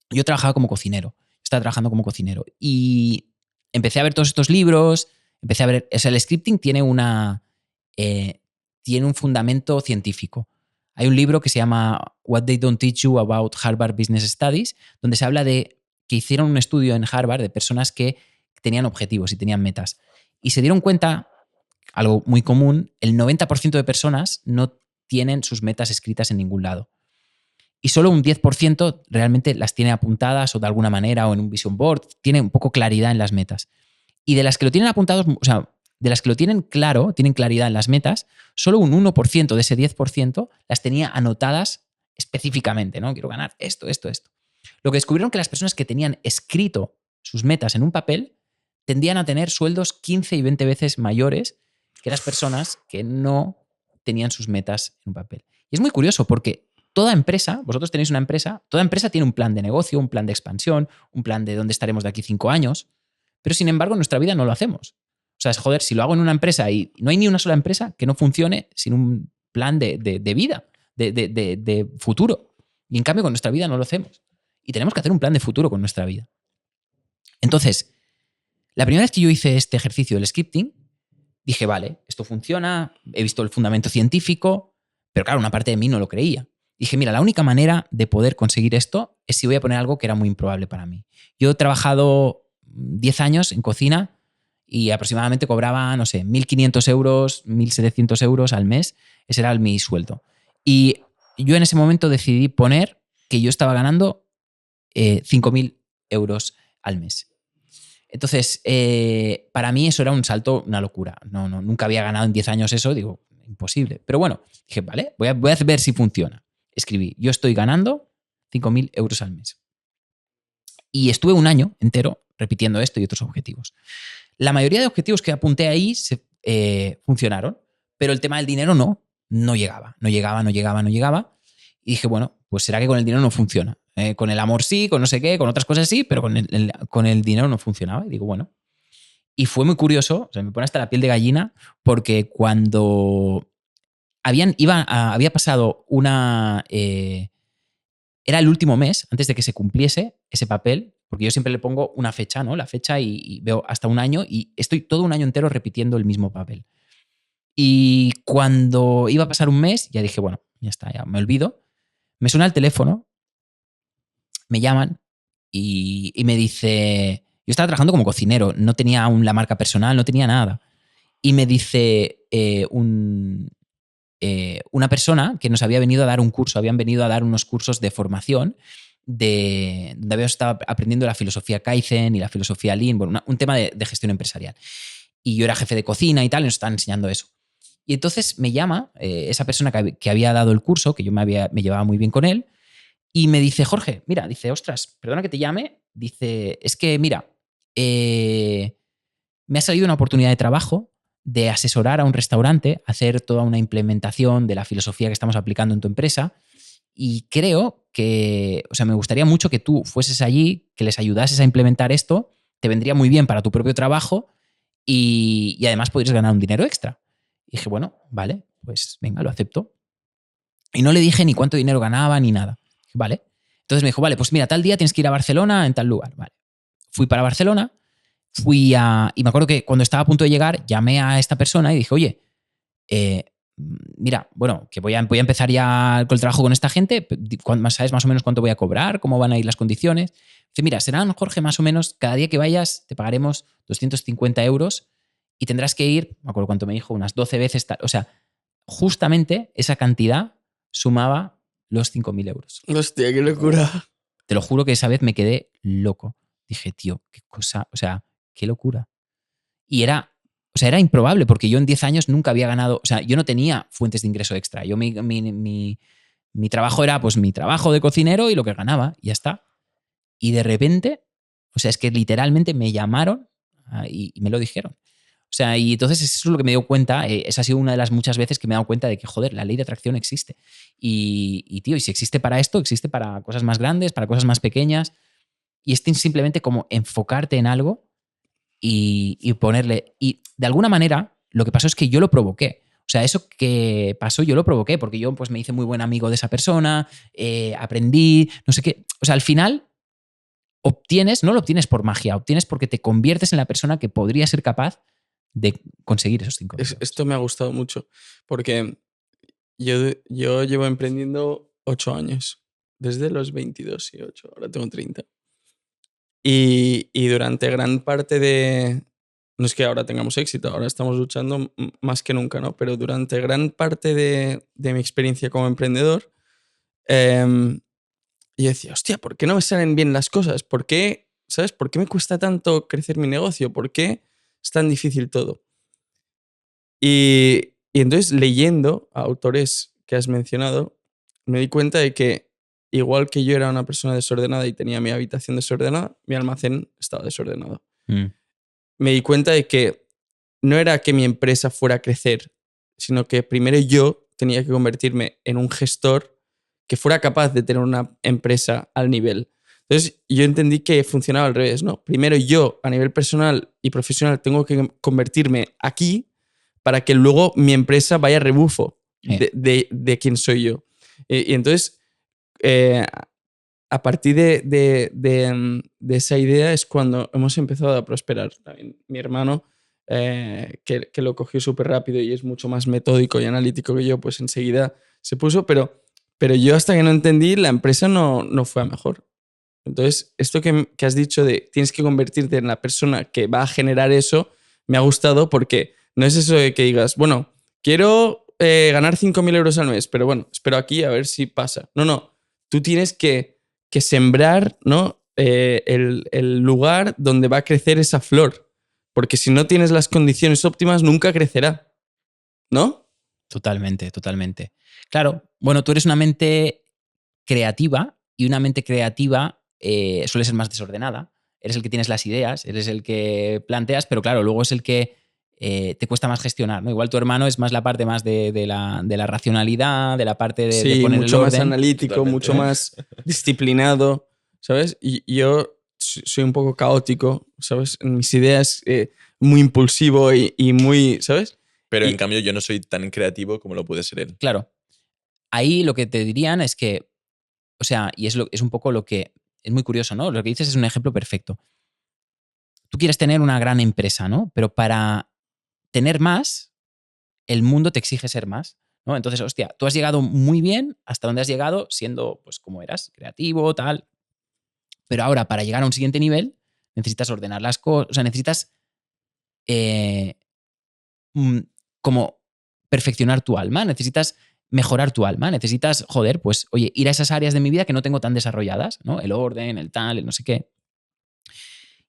yo trabajaba como cocinero. Estaba trabajando como cocinero. Y empecé a ver todos estos libros, empecé a ver... O sea, el scripting tiene tiene un fundamento científico. Hay un libro que se llama What They Don't Teach You About Harvard Business Studies, donde se habla de que hicieron un estudio en Harvard de personas que tenían objetivos y tenían metas. Y se dieron cuenta, algo muy común, el 90% de personas no tienen sus metas escritas en ningún lado. Y solo un 10% realmente las tiene apuntadas o de alguna manera o en un vision board, tiene un poco claridad en las metas. Y de las que lo tienen apuntados, o sea, de las que lo tienen claro, tienen claridad en las metas, solo un 1% de ese 10% las tenía anotadas específicamente, ¿no? Quiero ganar esto, esto, esto. Lo que descubrieron que las personas que tenían escrito sus metas en un papel tendían a tener sueldos 15 y 20 veces mayores que las personas que no tenían sus metas en un papel. Y es muy curioso porque toda empresa, vosotros tenéis una empresa, toda empresa tiene un plan de negocio, un plan de expansión, un plan de dónde estaremos de aquí 5 años, pero sin embargo en nuestra vida no lo hacemos. O sea, es joder, si lo hago en una empresa y no hay ni una sola empresa que no funcione sin un plan de vida, de futuro. Y en cambio con nuestra vida no lo hacemos. Y tenemos que hacer un plan de futuro con nuestra vida. Entonces, la primera vez que yo hice este ejercicio del scripting, dije, vale, esto funciona, he visto el fundamento científico, pero claro, una parte de mí no lo creía. Dije, mira, la única manera de poder conseguir esto es si voy a poner algo que era muy improbable para mí. Yo he trabajado 10 años en cocina y aproximadamente cobraba, no sé, 1.500 euros, 1.700 euros al mes. Ese era mi sueldo. Y yo en ese momento decidí poner que yo estaba ganando 5.000 euros al mes. Entonces, para mí eso era un salto, una locura. Nunca había ganado en 10 años eso, digo, imposible. Pero bueno, dije, vale, voy a ver si funciona. Escribí, yo estoy ganando 5.000 euros al mes. Y estuve un año entero repitiendo esto y otros objetivos. La mayoría de objetivos que apunté ahí funcionaron, pero el tema del dinero no llegaba. Y dije, bueno, pues será que con el dinero no funciona. Con el amor sí, con no sé qué, con otras cosas sí, pero con el dinero no funcionaba. Y digo, bueno. Y fue muy curioso, o sea, me pone hasta la piel de gallina, porque cuando había pasado era el último mes, antes de que se cumpliese ese papel, Porque yo siempre le pongo una fecha, ¿no? La fecha y veo hasta un año y estoy todo un año entero repitiendo el mismo papel. Y cuando iba a pasar un mes, ya dije, bueno, ya está, ya me olvido. Me suena el teléfono, me llaman y me dice... Yo estaba trabajando como cocinero, no tenía aún la marca personal, no tenía nada. Y me dice una persona que nos había venido a dar un curso, habían venido a dar unos cursos de formación donde habíamos estado aprendiendo la filosofía Kaizen y la filosofía Lean, bueno, un tema de gestión empresarial. Y yo era jefe de cocina y tal, y nos estaban enseñando eso. Y entonces me llama esa persona que había dado el curso, que yo me llevaba muy bien con él, y me dice, Jorge, mira, dice, ostras, perdona que te llame, dice, es que mira, me ha salido una oportunidad de trabajo de asesorar a un restaurante, hacer toda una implementación de la filosofía que estamos aplicando en tu empresa, y creo que, o sea, me gustaría mucho que tú fueses allí, que les ayudases a implementar esto, te vendría muy bien para tu propio trabajo y además podrías ganar un dinero extra. Y dije, bueno, vale, pues venga, lo acepto. Y no le dije ni cuánto dinero ganaba ni nada. Dije, vale. Entonces me dijo, vale, pues mira, tal día tienes que ir a Barcelona en tal lugar. Vale. Fui para Barcelona, y me acuerdo que cuando estaba a punto de llegar, llamé a esta persona y dije, oye, mira, bueno, que voy a empezar ya con el trabajo con esta gente, ¿sabes más o menos cuánto voy a cobrar? ¿Cómo van a ir las condiciones? Dice, mira, serán, Jorge, más o menos, cada día que vayas te pagaremos 250 euros y tendrás que ir, me acuerdo cuánto me dijo, unas 12 veces, o sea, justamente esa cantidad sumaba los 5.000 euros. Hostia, qué locura. Te lo juro que esa vez me quedé loco. Dije, tío, qué cosa, o sea, qué locura. Y era improbable porque yo en 10 años nunca había ganado, o sea, yo no tenía fuentes de ingreso extra. Yo mi trabajo era pues mi trabajo de cocinero y lo que ganaba, y ya está. Y de repente, o sea, es que literalmente me llamaron y me lo dijeron. O sea, y entonces eso es lo que me dio cuenta, esa ha sido una de las muchas veces que me he dado cuenta de que, joder, la ley de atracción existe. Y tío, y si existe para esto, existe para cosas más grandes, para cosas más pequeñas. Y es simplemente como enfocarte en algo y ponerle... Y de alguna manera, lo que pasó es que yo lo provoqué. O sea, eso que pasó yo lo provoqué porque yo pues me hice muy buen amigo de esa persona, aprendí, no sé qué. O sea, al final no lo obtienes por magia, obtienes porque te conviertes en la persona que podría ser capaz de conseguir esos 5.000 euros. Esto me ha gustado mucho porque yo llevo emprendiendo 8 años, desde los 22 y 8, ahora tengo 30. Y durante gran parte de... No es que ahora tengamos éxito, ahora estamos luchando más que nunca, ¿no? Pero durante gran parte de mi experiencia como emprendedor, yo decía, hostia, ¿por qué no me salen bien las cosas? ¿Por qué, sabes? ¿Por qué me cuesta tanto crecer mi negocio? ¿Por qué es tan difícil todo? Y entonces, leyendo a autores que has mencionado, me di cuenta de que igual que yo era una persona desordenada y tenía mi habitación desordenada, mi almacén estaba desordenado. Me di cuenta de que no era que mi empresa fuera a crecer, sino que primero yo tenía que convertirme en un gestor que fuera capaz de tener una empresa al nivel. Entonces yo entendí que funcionaba al revés, ¿no? Primero yo, a nivel personal y profesional, tengo que convertirme aquí para que luego mi empresa vaya a rebufo de quién soy yo. Y entonces, a partir de esa idea es cuando hemos empezado a prosperar. También mi hermano, que lo cogió súper rápido y es mucho más metódico y analítico que yo, pues enseguida se puso, pero yo hasta que no entendí, la empresa no fue a mejor. Entonces, esto que has dicho de tienes que convertirte en la persona que va a generar eso, me ha gustado porque no es eso de que digas, bueno, quiero ganar 5.000 euros al mes, pero bueno, espero aquí a ver si pasa. No, tú tienes que sembrar, ¿no? El lugar donde va a crecer esa flor, porque si no tienes las condiciones óptimas, nunca crecerá, ¿no? Totalmente, totalmente. Claro, bueno, tú eres una mente creativa y una mente creativa suele ser más desordenada. Eres el que tienes las ideas, eres el que planteas, pero claro, luego es el que te cuesta más gestionar, ¿no? Igual tu hermano es más la parte más de la racionalidad, de la parte de poner mucho el orden. más analítico, Totalmente. mucho más disciplinado, ¿sabes? Y yo soy un poco caótico, ¿sabes? En mis ideas, muy impulsivo y muy, ¿sabes? Pero en cambio yo no soy tan creativo como lo puede ser él. Claro. Ahí lo que te dirían es que, o sea, y es un poco lo que es muy curioso, ¿no? Lo que dices es un ejemplo perfecto. Tú quieres tener una gran empresa, ¿no? Pero para tener más, el mundo te exige ser más, ¿no? Entonces, hostia, tú has llegado muy bien hasta donde has llegado siendo, pues, como eras, creativo, tal. Pero ahora, para llegar a un siguiente nivel, necesitas ordenar las cosas, o sea, necesitas eh, como perfeccionar tu alma, necesitas mejorar tu alma, necesitas, joder, pues, oye, ir a esas áreas de mi vida que no tengo tan desarrolladas, ¿no? El orden, el tal, el no sé qué.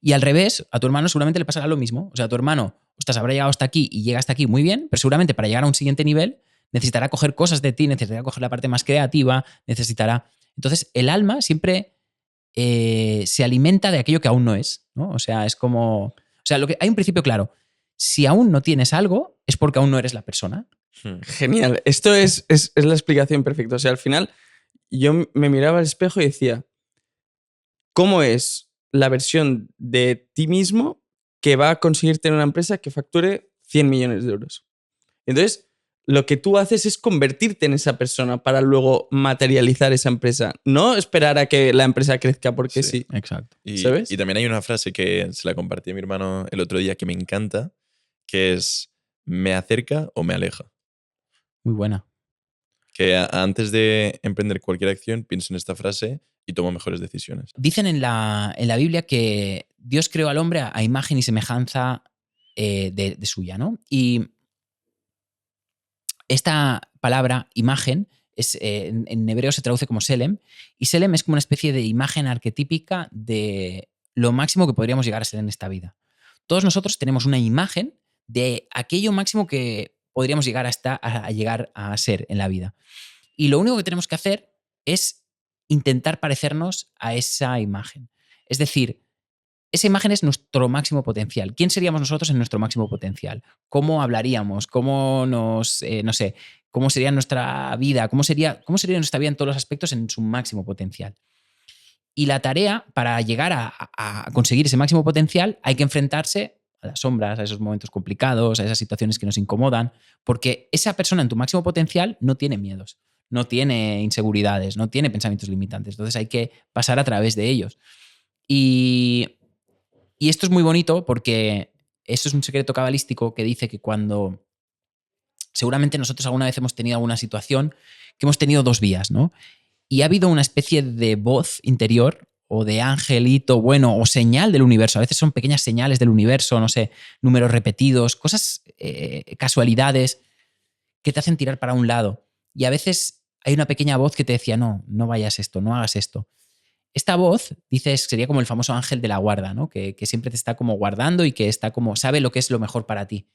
Y al revés, a tu hermano seguramente le pasará lo mismo. O sea, a tu hermano, ostras, habrá llegado hasta aquí y llega hasta aquí muy bien, pero seguramente para llegar a un siguiente nivel necesitará coger cosas de ti, necesitará coger la parte más creativa, necesitará... Entonces, el alma siempre se alimenta de aquello que aún no es, ¿no? O sea, es como... O sea, hay un principio claro. Si aún no tienes algo, es porque aún no eres la persona. Genial. Esto es la explicación perfecta. O sea, al final yo me miraba al espejo y decía, ¿cómo es la versión de ti mismo que va a conseguir tener una empresa que facture 100 millones de euros? Entonces, lo que tú haces es convertirte en esa persona para luego materializar esa empresa. No esperar a que la empresa crezca porque sí. Exacto. ¿Sabes? Y también hay una frase que se la compartí a mi hermano el otro día que me encanta, que es, ¿me acerca o me aleja? Muy buena. Que antes de emprender cualquier acción, pienso en esta frase y tomo mejores decisiones. Dicen en la Biblia que Dios creó al hombre a imagen y semejanza de suya, ¿no? Y esta palabra, imagen, en hebreo se traduce como Selem, y Selem es como una especie de imagen arquetípica de lo máximo que podríamos llegar a ser en esta vida. Todos nosotros tenemos una imagen de aquello máximo que podríamos llegar a llegar a ser en la vida. Y lo único que tenemos que hacer es intentar parecernos a esa imagen. Es decir, esa imagen es nuestro máximo potencial. ¿Quién seríamos nosotros en nuestro máximo potencial? ¿Cómo hablaríamos? ¿Cómo no sé, cómo sería nuestra vida? ¿Cómo sería nuestra vida en todos los aspectos en su máximo potencial? Y la tarea para llegar a conseguir ese máximo potencial hay que enfrentarse a las sombras, a esos momentos complicados, a esas situaciones que nos incomodan, porque esa persona en tu máximo potencial no tiene miedos, no tiene inseguridades, no tiene pensamientos limitantes. Entonces hay que pasar a través de ellos. Y esto es muy bonito porque esto es un secreto cabalístico que dice que cuando seguramente nosotros alguna vez hemos tenido alguna situación que hemos tenido dos vías, ¿no? Y ha habido una especie de voz interior o de angelito, bueno, o señal del universo. A veces son pequeñas señales del universo, no sé, números repetidos, cosas, casualidades que te hacen tirar para un lado. Y a veces hay una pequeña voz que te decía, no, no vayas esto, no hagas esto. Esta voz, dices, sería como el famoso ángel de la guarda, ¿no? Que siempre te está como guardando y que está como, sabe lo que es lo mejor para ti.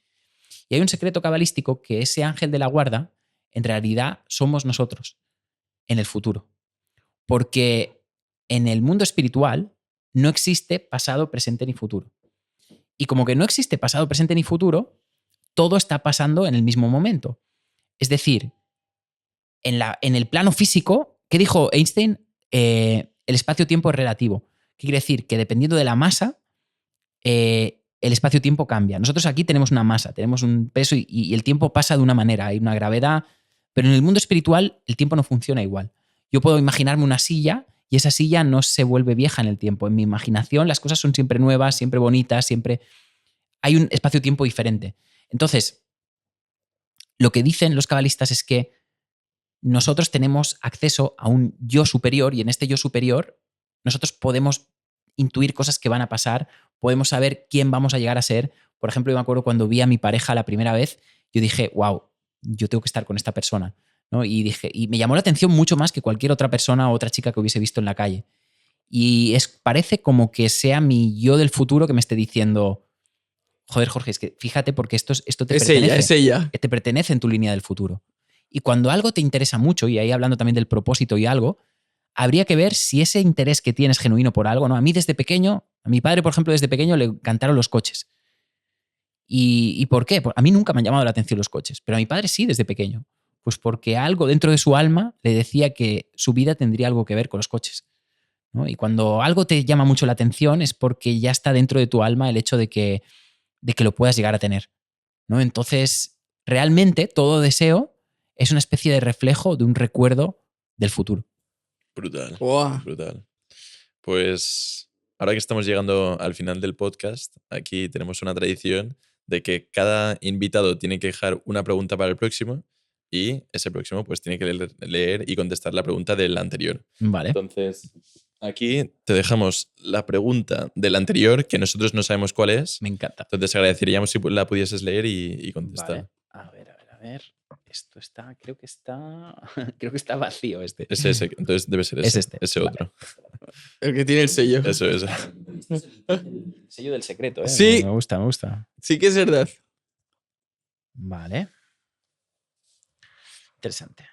Y hay un secreto cabalístico que ese ángel de la guarda, en realidad, somos nosotros en el futuro. Porque en el mundo espiritual no existe pasado, presente ni futuro. Y como que no existe pasado, presente ni futuro, todo está pasando en el mismo momento. Es decir, en el plano físico, ¿qué dijo Einstein? El espacio-tiempo es relativo. ¿Qué quiere decir? Que dependiendo de la masa, el espacio-tiempo cambia. Nosotros aquí tenemos una masa, tenemos un peso y el tiempo pasa de una manera, hay una gravedad, pero en el mundo espiritual el tiempo no funciona igual. Yo puedo imaginarme una silla y esa silla no se vuelve vieja en el tiempo. En mi imaginación las cosas son siempre nuevas, siempre bonitas, siempre hay un espacio-tiempo diferente. Entonces, lo que dicen los cabalistas es que nosotros tenemos acceso a un yo superior y en este yo superior nosotros podemos intuir cosas que van a pasar, podemos saber quién vamos a llegar a ser. Por ejemplo, yo me acuerdo cuando vi a mi pareja la primera vez, yo dije, wow, yo tengo que estar con esta persona, ¿no? Y me llamó la atención mucho más que cualquier otra persona o otra chica que hubiese visto en la calle. Y parece como que sea mi yo del futuro que me esté diciendo, joder, Jorge, es que fíjate porque esto te pertenece. Es ella. Que te pertenece en tu línea del futuro. Y cuando algo te interesa mucho, y ahí hablando también del propósito y algo, habría que ver si ese interés que tienes genuino por algo, ¿no? A mí desde pequeño, a mi padre, por ejemplo, desde pequeño le encantaron los coches. ¿Y por qué? A mí nunca me han llamado la atención los coches, pero a mi padre sí desde pequeño. Pues porque algo dentro de su alma le decía que su vida tendría algo que ver con los coches, ¿no? Y cuando algo te llama mucho la atención es porque ya está dentro de tu alma el hecho de que lo puedas llegar a tener, ¿no? Entonces, realmente todo deseo es una especie de reflejo de un recuerdo del futuro. Brutal. Wow. Brutal. Pues ahora que estamos llegando al final del podcast, aquí tenemos una tradición de que cada invitado tiene que dejar una pregunta para el próximo y ese próximo pues tiene que leer y contestar la pregunta del anterior. Vale. Entonces, aquí te dejamos la pregunta del anterior, que nosotros no sabemos cuál es. Me encanta. Entonces agradeceríamos si la pudieses leer y contestar. Vale. A ver. Esto está, creo que está vacío este. Es ese, entonces debe ser ese. Es este. Ese Vale. otro. El que tiene el sello. Eso es. El sello del secreto, ¿eh? Sí. Me gusta. Sí que es verdad. Vale. Interesante.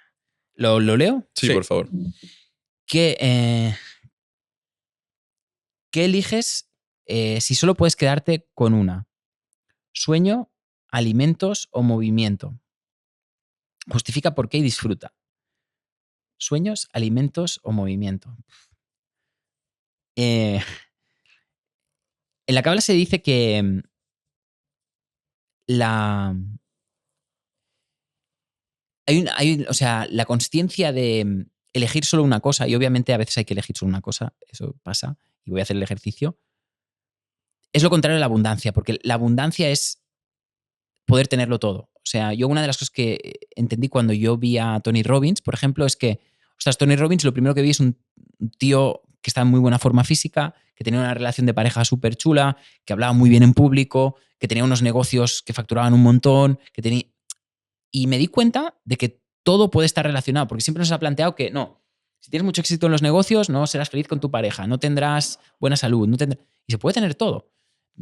¿Lo leo? Sí, Sí. por favor. ¿Qué eliges si solo puedes quedarte con una? ¿Sueño, alimentos o movimiento? Justifica por qué y disfruta. ¿Sueños, alimentos o movimiento? En la cábala se dice que o sea, la consciencia de elegir solo una cosa, y obviamente a veces hay que elegir solo una cosa, eso pasa, y voy a hacer el ejercicio, es lo contrario a la abundancia, porque la abundancia es poder tenerlo todo. O sea, yo una de las cosas que entendí cuando yo vi a Tony Robbins, por ejemplo, es que, ostras, Tony Robbins lo primero que vi es un tío que estaba en muy buena forma física, que tenía una relación de pareja súper chula, que hablaba muy bien en público, que tenía unos negocios que facturaban un montón, y me di cuenta de que todo puede estar relacionado, porque siempre nos ha planteado que no, si tienes mucho éxito en los negocios, no serás feliz con tu pareja, no tendrás buena salud, y se puede tener todo.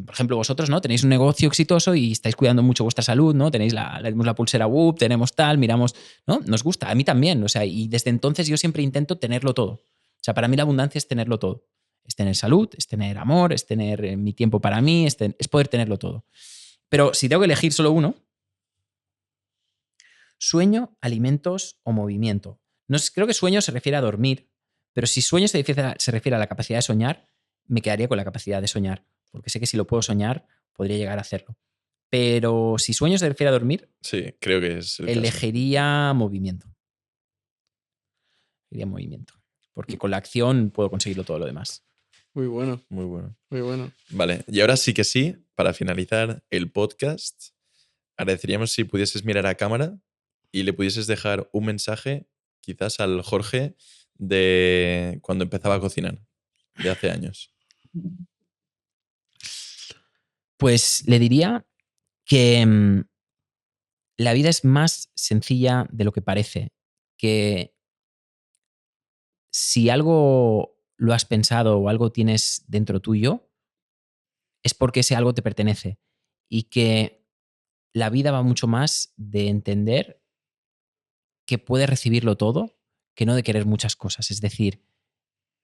Por ejemplo, vosotros, ¿no? Tenéis un negocio exitoso y estáis cuidando mucho vuestra salud, ¿no? Tenemos la pulsera Whoop, tenemos tal, miramos, ¿no? Nos gusta, a mí también, o sea, y desde entonces yo siempre intento tenerlo todo. O sea, para mí la abundancia es tenerlo todo. Es tener salud, es tener amor, es tener mi tiempo para mí, es poder tenerlo todo. Pero si tengo que elegir solo uno, sueño, alimentos o movimiento. No creo que sueño se refiere a dormir, pero si sueño se refiere a la capacidad de soñar, me quedaría con la capacidad de soñar, porque sé que si lo puedo soñar, podría llegar a hacerlo. Pero si sueño se refiere a dormir, Sí, creo que es el caso. elegiría movimiento. Elegiría movimiento, porque con la acción puedo conseguirlo todo lo demás. Muy bueno, Muy bueno. muy bueno. Vale, y ahora sí que sí, para finalizar el podcast, agradeceríamos si pudieses mirar a cámara y le pudieses dejar un mensaje, quizás al Jorge, de cuando empezaba a cocinar, de hace años. Pues le diría que la vida es más sencilla de lo que parece, que si algo lo has pensado o algo tienes dentro tuyo, es porque ese algo te pertenece y que la vida va mucho más de entender que puedes recibirlo todo que no de querer muchas cosas. Es decir,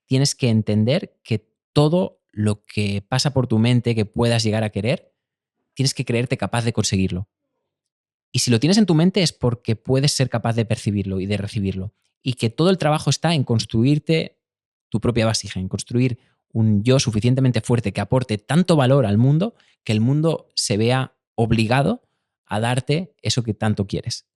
tienes que entender que todo lo que pasa por tu mente que puedas llegar a querer, tienes que creerte capaz de conseguirlo. Y si lo tienes en tu mente es porque puedes ser capaz de percibirlo y de recibirlo. Y que todo el trabajo está en construirte tu propia vasija, en construir un yo suficientemente fuerte que aporte tanto valor al mundo que el mundo se vea obligado a darte eso que tanto quieres.